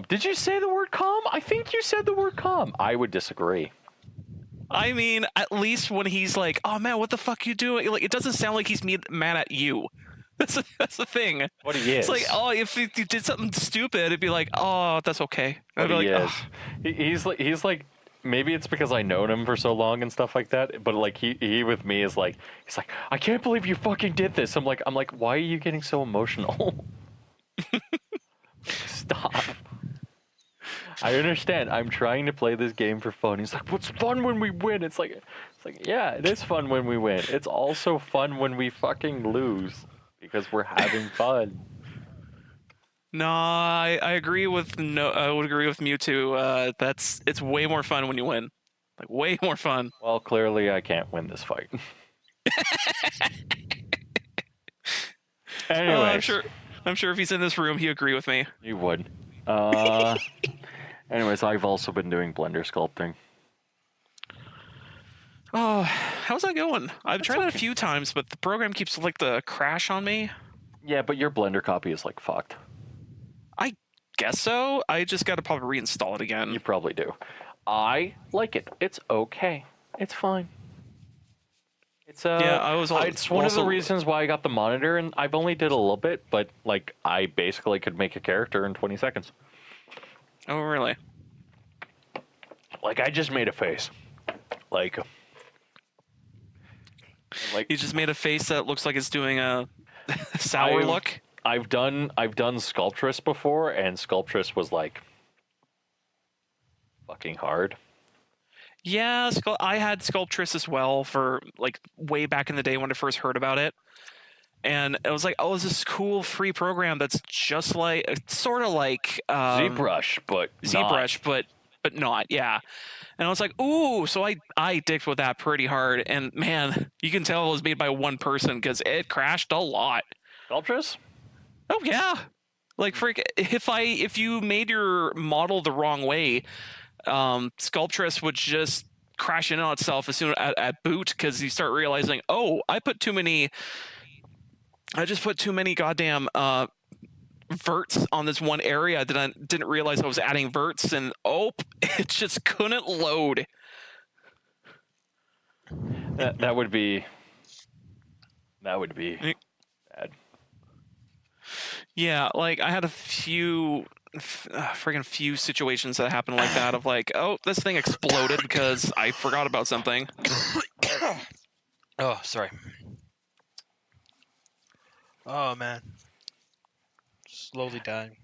Did you say the word calm? I think you said the word calm. I would disagree. I mean, at least when he's like, "Oh man, what the fuck you doing?" Like, it doesn't sound like he's mad at you. That's the thing. What he is. It's like, oh, if you did something stupid, it'd be like, "Oh, that's okay." What he is. Oh. He's like, maybe it's because I known him for so long and stuff like that. But like he with me is like, he's like, I can't believe you fucking did this. I'm like, why are you getting so emotional? Stop. I understand. I'm trying to play this game for fun. He's like, what's fun when we win? It's like, yeah, it is fun when we win. It's also fun when we fucking lose, because we're having fun. No, I agree with I would agree with Mewtwo. It's way more fun when you win. Like, way more fun. Well, clearly I can't win this fight. Anyway, I'm sure if he's in this room, he'd agree with me. You would. Anyways, I've also been doing Blender sculpting. Oh, how's that going? I've tried it a few times, but the program keeps like the crash on me. Yeah, but your Blender copy is like fucked. I guess so. I just got to probably reinstall it again. You probably do. I like it. It's okay. It's fine. It's Yeah, I was it's one of the also- reasons why I got the monitor, and I've only did a little bit, but like I basically could make a character in 20 seconds. Oh, really? Like I just made a face. Like You just made a face that looks like it's doing a sour I've- look. I've done Sculptress before, and Sculptress was like fucking hard. Yeah, I had Sculptress as well for like way back in the day when I first heard about it. And it was like, oh, it's this cool free program that's just like, sort of like ZBrush, but ZBrush, but not, yeah. And I was like, ooh, so I dicked with that pretty hard. And man, you can tell it was made by one person because it crashed a lot. Sculptress? Oh yeah, like frick, if you made your model the wrong way, Sculptress would just crash in on itself as soon at boot because you start realizing, oh, I just put too many goddamn verts on this one area that I didn't realize I was adding verts, and it just couldn't load. That would be bad. Yeah, like I had a few friggin' few situations that happened like that of like, oh, this thing exploded because I forgot about something. Oh, sorry. Oh man, slowly dying.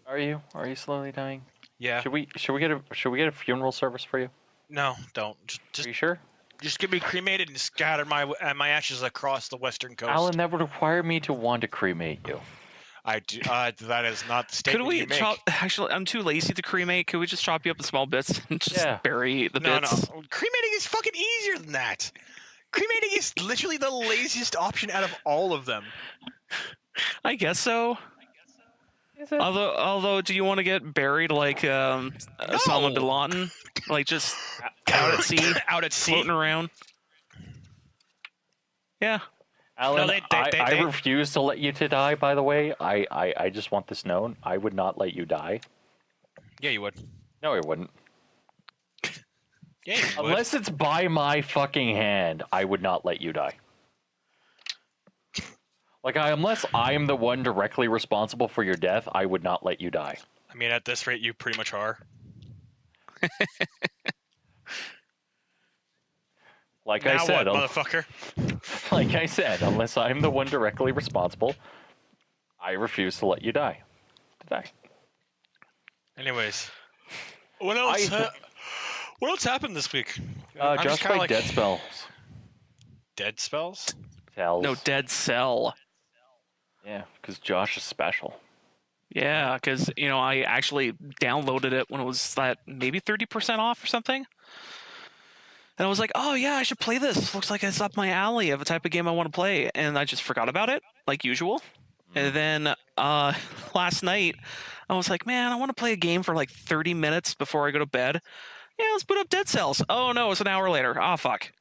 Are you slowly dying? Yeah. Should we get a funeral service for you? No, don't. Are you sure? Just get me cremated and scatter my ashes across the western coast. Alan, that would require me to want to cremate you. I do. That is not the statement Could we you make. chop? Actually, I'm too lazy to cremate. Could we just chop you up in small bits and just bury the No, bits? no. Cremating is fucking easier than that. Cremating is literally the laziest option out of all of them. I guess so. Is it? Although, do you want to get buried like Osama bin Laden, like just out at sea, Out at sea. floating around? Yeah. Alan, No, I refuse to let you to die, by the way. I just want this known. I would not let you die. Yeah, you would. No, I wouldn't. Yeah, you would. Unless it's by my fucking hand, I would not let you die. Like, unless I am the one directly responsible for your death, I would not let you die. I mean, at this rate, you pretty much are. Like Now I said, what, motherfucker? like I said, unless I'm the one directly responsible, I refuse to let you die. To die. Anyways, what else? What else happened this week? I'm Josh just kinda played Dead Spells. Dead spells. No, Dead Cell. Yeah, because Josh is special. Yeah, because I actually downloaded it when it was maybe 30% off or something. And I was like, oh yeah, I should play this. Looks like it's up my alley of a type of game I want to play. And I just forgot about it, like usual. And then last night, I was like, man, I want to play a game for like 30 minutes before I go to bed. Yeah, let's boot up Dead Cells. Oh no, it's an hour later. Oh fuck.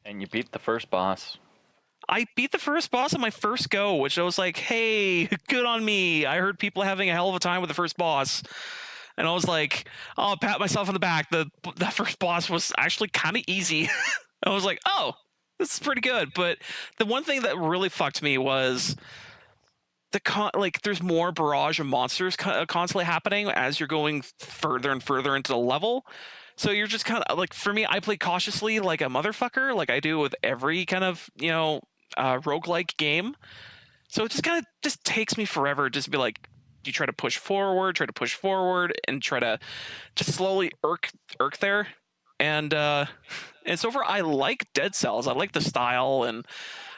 And you beat the first boss. I beat the first boss on my first go, which I was like, hey, good on me. I heard people having a hell of a time with the first boss. And I was like, I'll pat myself on the back. That first boss was actually kind of easy. I was like, oh, this is pretty good. But the one thing that really fucked me was there's more barrage of monsters constantly happening as you're going further and further into the level. So you're just kind of like, for me, I play cautiously like a motherfucker, like I do with every kind of, roguelike game. So it just kind of just takes me forever just to be like, you try to push forward, and try to just slowly irk there. And so far, I like Dead Cells. I like the style, and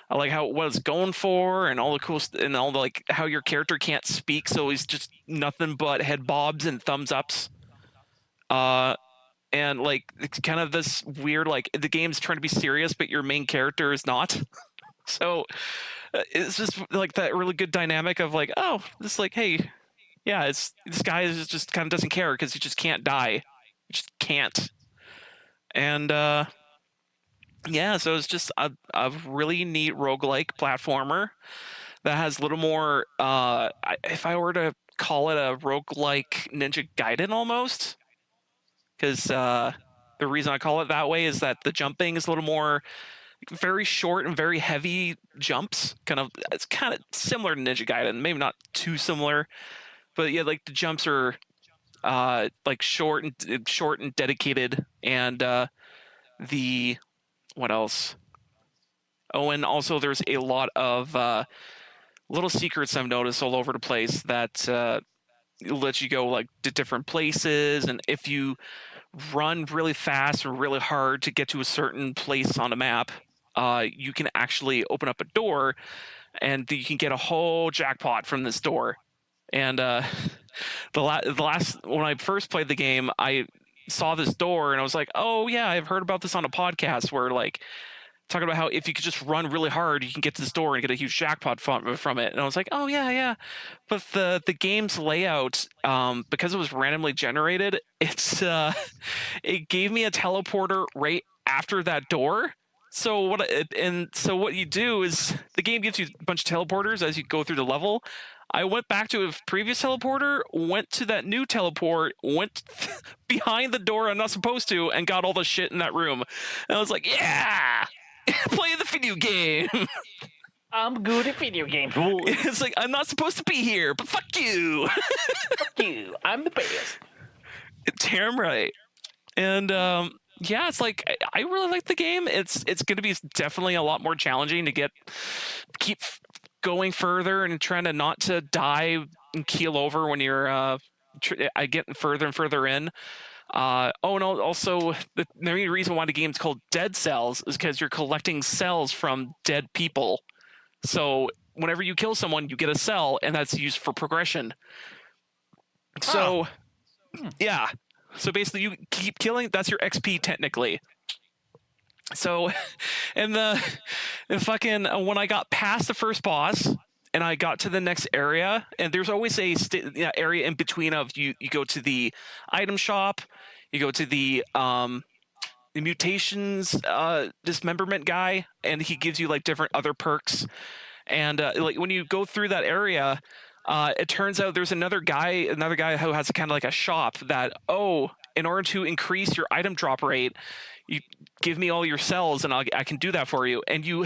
I like what it's going for, and all the cool and all the like how your character can't speak, so he's just nothing but head bobs and thumbs ups. And like it's kind of this weird like the game's trying to be serious, but your main character is not. So it's just like that really good dynamic of like, oh, this like, hey, yeah, this guy is just kind of doesn't care because he just can't die, he just can't. And yeah, so it's just a really neat roguelike platformer that has a little more. If I were to call it a roguelike Ninja Gaiden almost. because the reason I call it that way is that the jumping is a little more very short and very heavy jumps. It's kind of similar to Ninja Gaiden, maybe not too similar, but yeah, like the jumps are like short and dedicated, and the what else? Oh, and also there's a lot of little secrets I've noticed all over the place that let you go like to different places, and if you run really fast or really hard to get to a certain place on the map, you can actually open up a door, and you can get a whole jackpot from this door. And the last when I first played the game, I saw this door and I was like, oh yeah, I've heard about this on a podcast where like talking about how if you could just run really hard, you can get to this door and get a huge jackpot from it. And I was like, oh yeah. But the game's layout, because it was randomly generated, it gave me a teleporter right after that door. So what you do is the game gives you a bunch of teleporters as you go through the level. I went back to a previous teleporter, went to that new teleport, went behind the door I'm not supposed to, and got all the shit in that room. And I was like, yeah, play the video game. I'm good at video games. It's like, I'm not supposed to be here, but fuck you. Fuck you. I'm the best. Damn right. And yeah, it's like I really like the game. It's going to be definitely a lot more challenging to keep going further and trying to not to die and keel over when you're getting further and further in. And also the main reason why the game's called Dead Cells is because you're collecting cells from dead people. So whenever you kill someone, you get a cell, and that's used for progression. So yeah. So basically, you keep killing. That's your XP technically. So, and when I got past the first boss and I got to the next area, and there's always a area in between of you go to the item shop, you go to the mutations dismemberment guy, and he gives you like different other perks. And like when you go through that area, it turns out there's another guy who has kind of like a shop that, in order to increase your item drop rate, you give me all your cells and I can do that for you. And you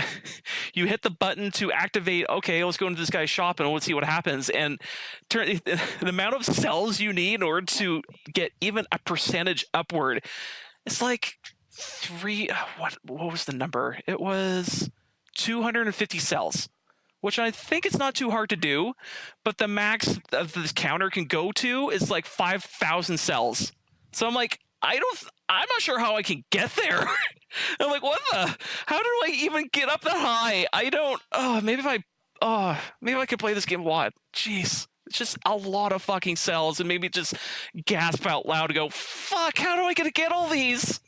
hit the button to activate, okay, let's go into this guy's shop and let's see what happens. And the amount of cells you need in order to get even a percentage upward, it's like what was the number? It was 250 cells. Which I think it's not too hard to do, but the max of this counter can go to is like 5,000 cells. So I'm like, I'm not sure how I can get there. I'm like, how do I even get up that high? Maybe I could play this game a lot. Jeez, it's just a lot of fucking cells, and maybe just gasp out loud and go, fuck, how do I get all these?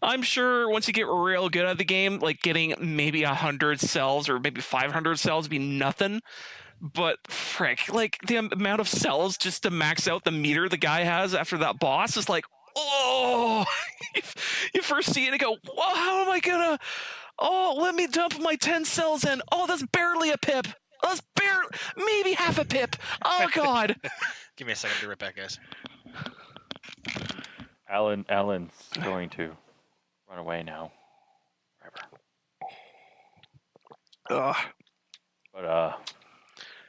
I'm sure once you get real good at the game, like getting maybe 100 cells or maybe 500 cells would be nothing. But frick, like the amount of cells just to max out the meter the guy has after that boss is like, you first see it and go, whoa, how am I gonna, let me dump my 10 cells in. Oh, that's barely a pip. That's maybe half a pip. Oh, God. Give me a second to be right back, guys. Allan's going to run away now. Forever. But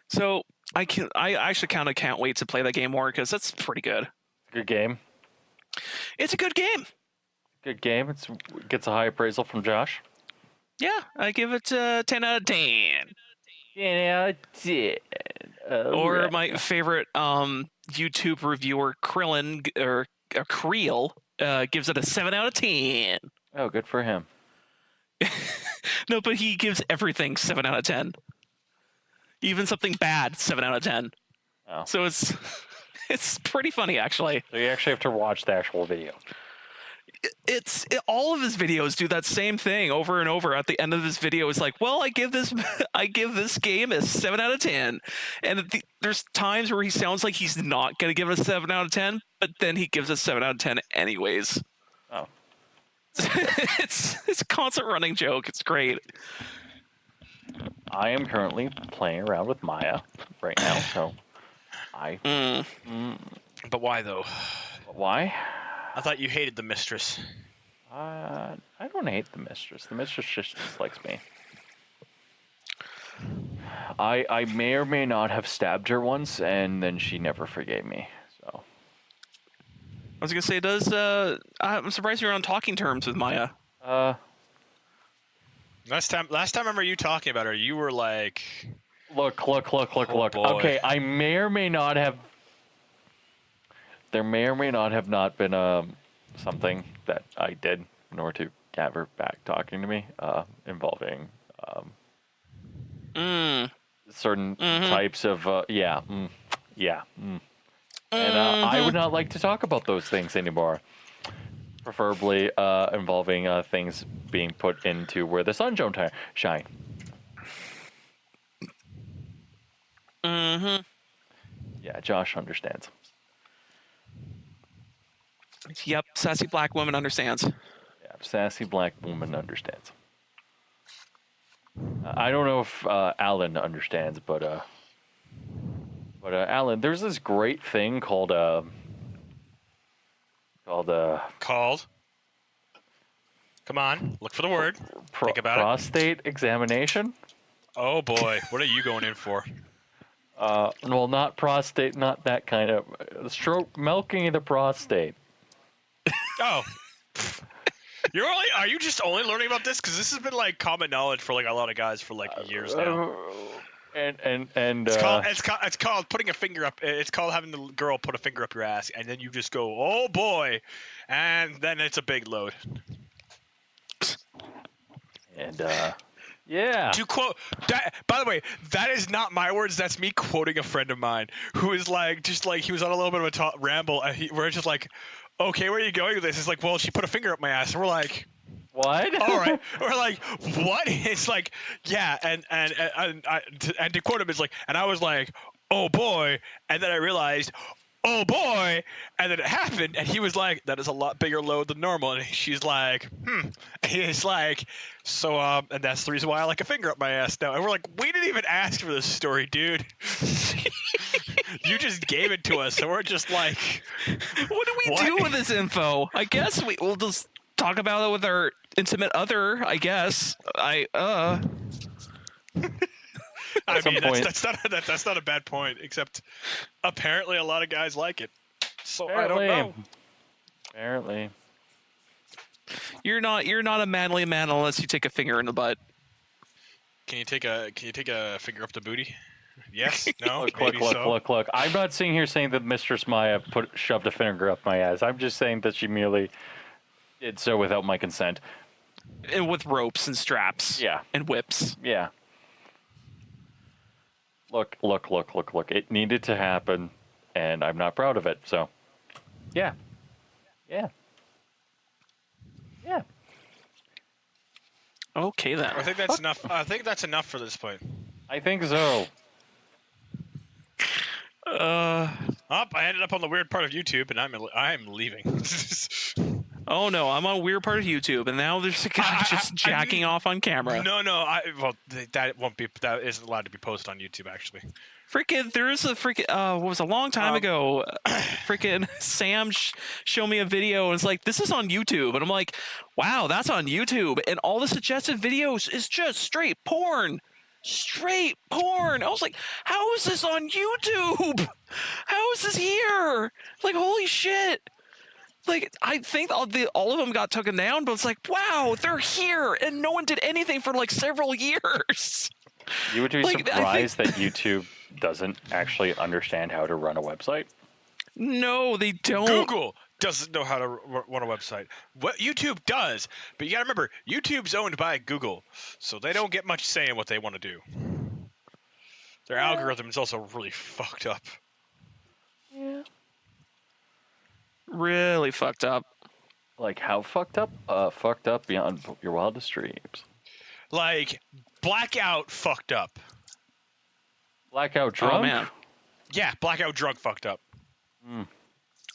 so I actually kind of can't wait to play that game more because that's pretty good. Good game. It's a good game. Good game. It gets a high appraisal from Josh. Yeah, I give it 10 out of 10. 10 out of 10. Or my favorite YouTube reviewer, Krillin, or Creel, gives it a 7 out of 10. Oh, good for him. No, but he gives everything 7 out of 10. Even something bad, 7 out of 10. Oh. So it's pretty funny, actually. So you actually have to watch the actual video. All of his videos do that same thing over and over. At the end of this video, it's like, well, I give this game a 7 out of 10, and there's times where he sounds like he's not gonna give it a 7 out of 10, but then he gives a 7 out of 10 anyways. Oh, it's a constant running joke. It's great. I am currently playing around with Maya right now, so But why though? Why? I thought you hated the mistress. I don't hate the mistress. The mistress just dislikes me. I may or may not have stabbed her once, and then she never forgave me. So I was gonna say, I'm surprised you're on talking terms with Maya. Last time I remember you talking about her, you were like, look. Oh, boy. Okay, I may or may not have. There may or may not have not been something that I did in order to have her back talking to me, involving certain types of and I would not like to talk about those things anymore. Preferably involving things being put into where the sun don't shine. Yeah, Josh understands. Yep, sassy black woman understands. Yeah, sassy black woman understands. I don't know if Allan understands, but Allan, there's this great thing called called. Come on, look for the word. Think about prostate examination. Oh boy, what are you going in for? Well, not prostate, not that kind of stroke, milking the prostate. Oh. Are you just only learning about this? Because this has been like common knowledge for like a lot of guys for like years now. And it's called putting a finger up. It's called having the girl put a finger up your ass, and then you just go, oh boy, and then it's a big load. And yeah. To quote that, by the way, that is not my words. That's me quoting a friend of mine who is like, he was on a little bit of a ramble, and we're just like, okay, where are you going with this? It's like, well, she put a finger up my ass, and we're like, what? All right, we're like, what? It's like, yeah, and to quote him, it's like, and I was like, oh boy, and then I realized, oh boy, and then it happened, and he was like, that is a lot bigger load than normal, and she's like, and he's like, so and that's the reason why I like a finger up my ass now, and we're like, we didn't even ask for this story, dude. You just gave it to us, so we're just like, what do we do with this info? I guess we'll just talk about it with our intimate other, I guess. I mean, that's not a bad point, except apparently a lot of guys like it. So apparently. I don't know. Apparently. You're not a manly man unless you take a finger in the butt. Can you take a finger up the booty? Yes. No. Look. I'm not sitting here saying that Mistress Maya shoved a finger up my ass. I'm just saying that she merely did so without my consent. And with ropes and straps. Yeah. And whips. Yeah. Look. It needed to happen, and I'm not proud of it, so. Yeah. Okay, then. I think that's enough. I think that's enough for this point. I think so. I ended up on the weird part of YouTube, and I'm leaving. Oh no, I'm on a weird part of YouTube, and now there's a guy just jacking off on camera. No, that isn't allowed to be posted on YouTube, actually. Freaking, there is a freaking, what was a long time ago, freaking Sam showed me a video, and it's like, this is on YouTube, and I'm like, wow, that's on YouTube, and all the suggested videos is just straight porn. Straight porn. I was like, how is this on YouTube? How is this here? Like, holy shit. Like, I think all of them got taken down, but it's like, wow, they're here, and no one did anything for like several years. You would be surprised that YouTube doesn't actually understand how to run a website. No, they don't. Google doesn't know how to run a website. What YouTube does, but you gotta remember, YouTube's owned by Google, so they don't get much say in what they want to do. Their algorithm is also really fucked up. Yeah. Really fucked up. Like how fucked up? Fucked up beyond your wildest dreams. Like blackout fucked up. Blackout drunk? Oh man. Yeah, blackout drunk fucked up.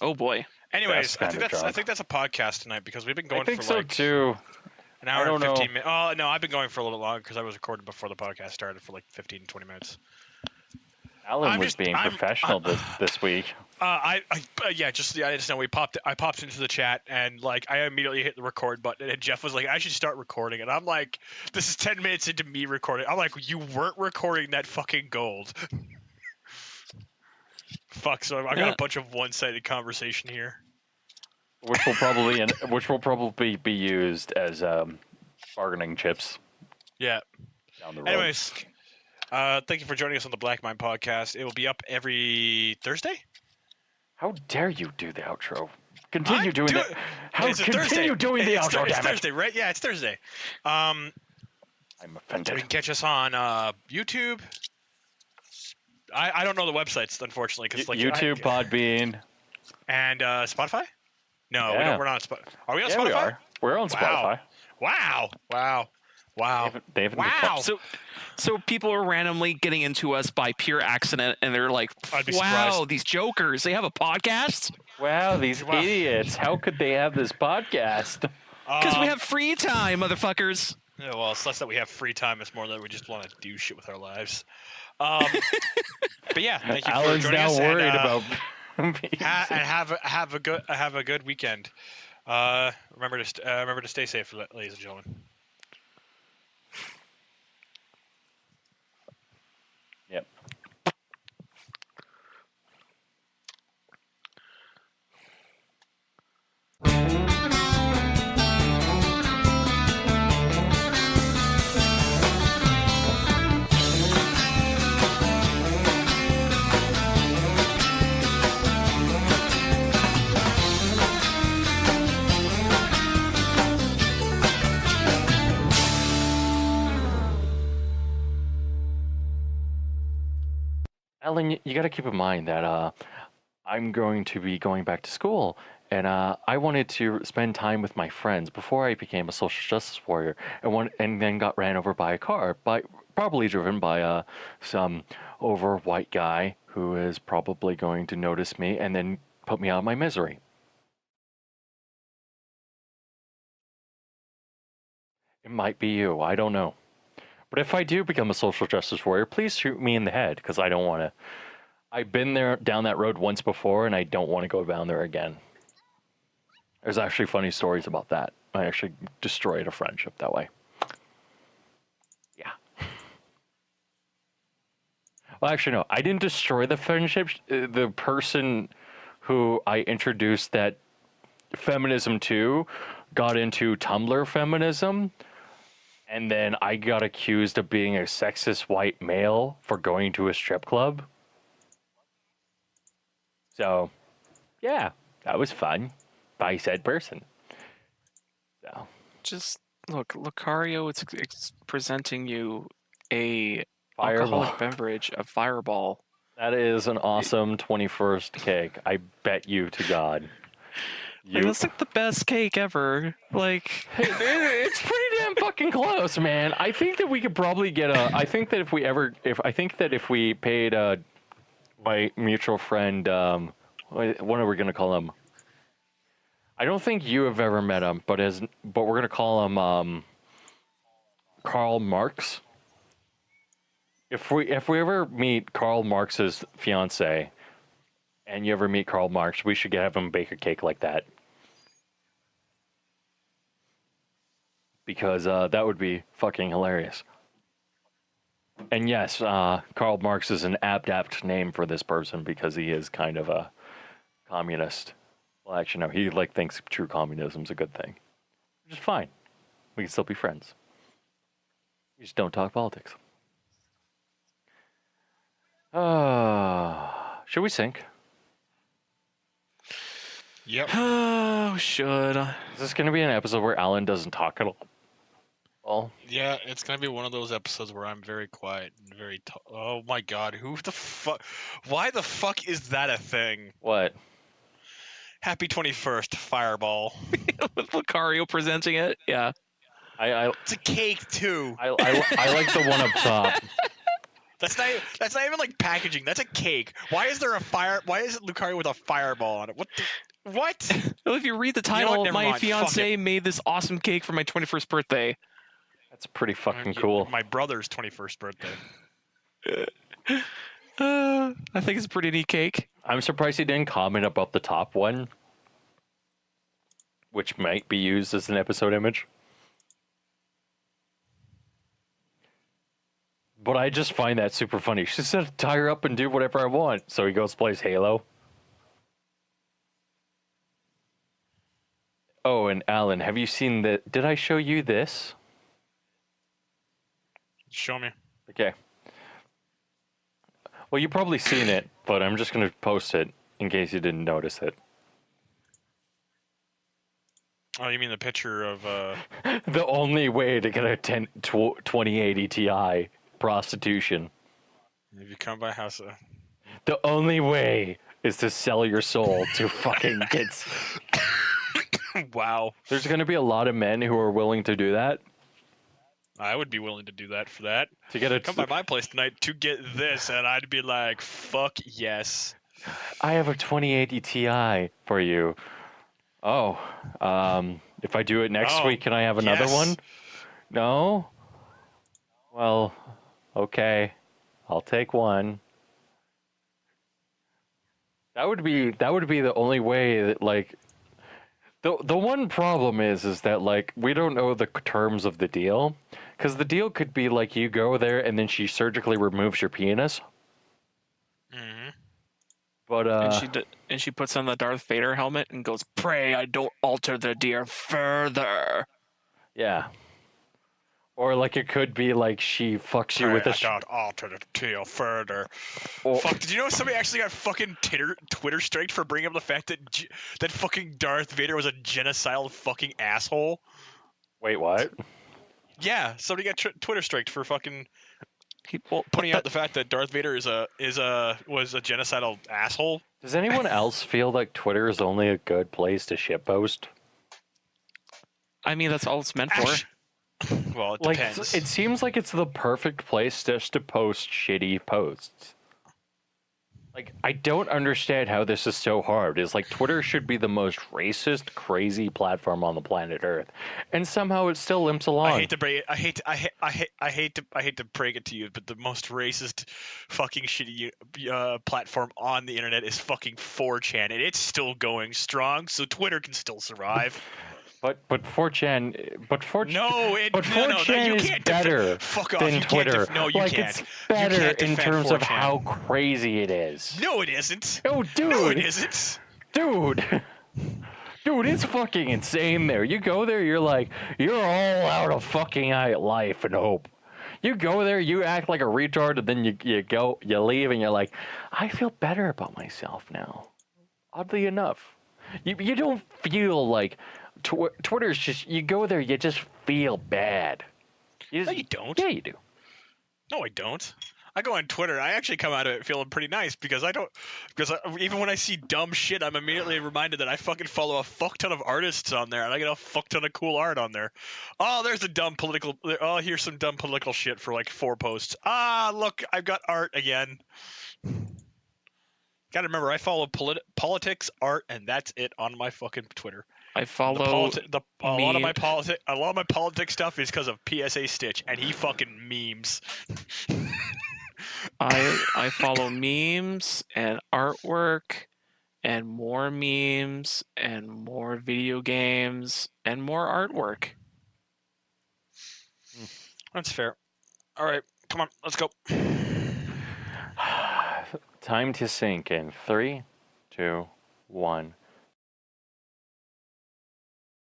Oh boy. Anyways, I think that's a podcast tonight because we've been going for so like too. An hour and 15 minutes. Oh no, I've been going for a little longer because I was recording before the podcast started for like 15, 20 minutes. Allan was being professional this week. I just know I popped into the chat and like I immediately hit the record button and Jeff was like, I should start recording, and I'm like, this is 10 minutes into me recording. I'm like, you weren't recording that fucking gold. Fuck. So I got a bunch of one-sided conversation here, which will probably be used as bargaining chips. Yeah. Down the road. Anyways, thank you for joining us on the Black Mind podcast. It will be up every Thursday. How dare you do the outro? Continue doing doing it. Continue doing the outro, It's damn it. Thursday, right? Yeah, it's Thursday. I'm You offended. can catch us on YouTube. I don't know the websites, unfortunately, because like YouTube, Podbean, and Spotify. No, Yeah. we're not on Spotify. Are we on Yeah, Spotify? we are. We're on Spotify. Wow. They haven't Wow. So people are randomly getting into us by pure accident, and they're like, I'd be "Wow, surprised. these jokers! They have a podcast Wow, these idiots! How could they have this podcast? because we have free time, motherfuckers." Yeah, well, it's less that we have free time. It's more that we just want to do shit with our lives. But yeah, thank you Alan's for joining now us. worried and, about. have a good weekend. Remember to stay safe, ladies and gentlemen. Yep. Alan, you got to keep in mind that I'm going to be going back to school, and I wanted to spend time with my friends before I became a social justice warrior, and then got ran over by a car, probably driven by some over white guy who is probably going to notice me and then put me out of my misery. It might be you. I don't know. But if I do become a social justice warrior, please shoot me in the head, because I don't want to. I've been down that road once before, and I don't want to go down there again. There's actually funny stories about that. I actually destroyed a friendship that way. Yeah. Well, actually, no. I didn't destroy the friendship. The person who I introduced that feminism to got into Tumblr feminism. And then I got accused of being a sexist white male for going to a strip club. So, yeah, that was fun by said person. So, Just look, Lucario. It's presenting you a Fireball. alcoholic beverage, a Fireball. That is an awesome 21st cake. I bet you to God. Like, that's like the best cake ever. Like, It's pretty damn fucking close, man. I think that we could probably get a. I think that if we paid my mutual friend, what are we gonna call him? I don't think you have ever met him, but we're gonna call him Karl Marx. If we ever meet Karl Marx's fiance, and you ever meet Karl Marx, we should have him bake a cake like that. Because that would be fucking hilarious. And yes, Karl Marx is an apt name for this person because he is kind of a communist. Well, actually, no, he thinks true communism is a good thing, which is fine. We can still be friends. We just don't talk politics. Should we sync? Yep. oh, should. Is this going to be an episode where Alan doesn't talk at all? Yeah, it's gonna be one of those episodes where I'm very quiet and very. Oh my God, who the fuck? Why the fuck is that a thing? What? Happy 21st, Fireball. With Lucario presenting it, yeah. It's a cake too. I like the one up top. That's not even like packaging. That's a cake. Why is there a fire? Why is it Lucario with a fireball on it? What? Well, if you read the know what? title, Never my mind. Fuck fiance it. made this awesome cake for my 21st birthday. That's pretty fucking cool. My brother's 21st birthday. I think it's a pretty neat cake. I'm surprised he didn't comment about the top one, which might be used as an episode image. But I just find that super funny. She said, tie her up and do whatever I want. So he goes plays Halo. Oh, and Allan, have you seen the... Did I show you this? Show me. Okay. Well, you've probably seen it, but I'm just going to post it in case you didn't notice it. Oh, you mean the picture of... The only way to get a 2080 Ti prostitution. If you come by house... The only way is to sell your soul to fucking kids. Wow. There's going to be a lot of men who are willing to do that. I would be willing to do that for that. To get a Come by my place tonight to get this, and I'd be like, fuck yes. I have a 2080 Ti for you. Oh, if I do it next week, can I have another one? No? Well, okay. I'll take one. That would be the only way that, like, the one problem is that, like, we don't know the terms of the deal, because the deal could be like you go there and then she surgically removes your penis. Mm-hmm. But and she puts on the Darth Vader helmet and goes, "Pray I don't alter the deer further." Yeah. Or like it could be like she fucks you with a... don't alter the deal further. Or, Fuck, did you know somebody actually got fucking Twitter striked for bringing up the fact that that fucking Darth Vader was a genocidal fucking asshole? wait, what? Yeah, somebody got Twitter striked for fucking Well, pointing out the fact that Darth Vader was a genocidal asshole. Does anyone else feel like Twitter is only a good place to shitpost? I mean, that's all it's meant for. Well, it Like, depends. it seems like it's the perfect place just to post shitty posts. Like, I don't understand how this is so hard. It's like Twitter should be the most racist, crazy platform on the planet Earth, and somehow it still limps along. I hate to break it. I hate to break it to you, but the most racist, fucking shitty platform on the internet is fucking 4chan, and it's still going strong. So Twitter can still survive. But 4chan, No, but 4chan you is can't better fuck off. than You Twitter. Can't no, you like can't. it's better You can't in defend terms of 4chan. how crazy it is. No, it isn't. Oh, dude. No, it isn't. Dude, it's fucking insane there. You go there, you're all out of fucking life and hope. You go there, you act like a retard, and then you leave, and you're like, I feel better about myself now. Oddly enough, you don't feel like Twitter's just. You go there, you just feel bad. No, you don't. Yeah, you do. No, I don't. I go on Twitter. I actually come out of it feeling pretty nice because even when I see dumb shit, I'm immediately reminded that I fucking follow a fuck ton of artists on there, and I get a fuck ton of cool art on there. Oh, there's a dumb political. Oh, here's some dumb political shit for like 4 posts. Ah, look, I've got art again. Gotta remember, I follow politics, art, and that's it on my fucking Twitter. I follow a lot of my politics stuff is because of PSA Stitch, and he fucking memes. I follow memes and artwork and more memes and more video games and more artwork. That's fair. All right, come on, let's go. Time to sink in 3, 2, 1.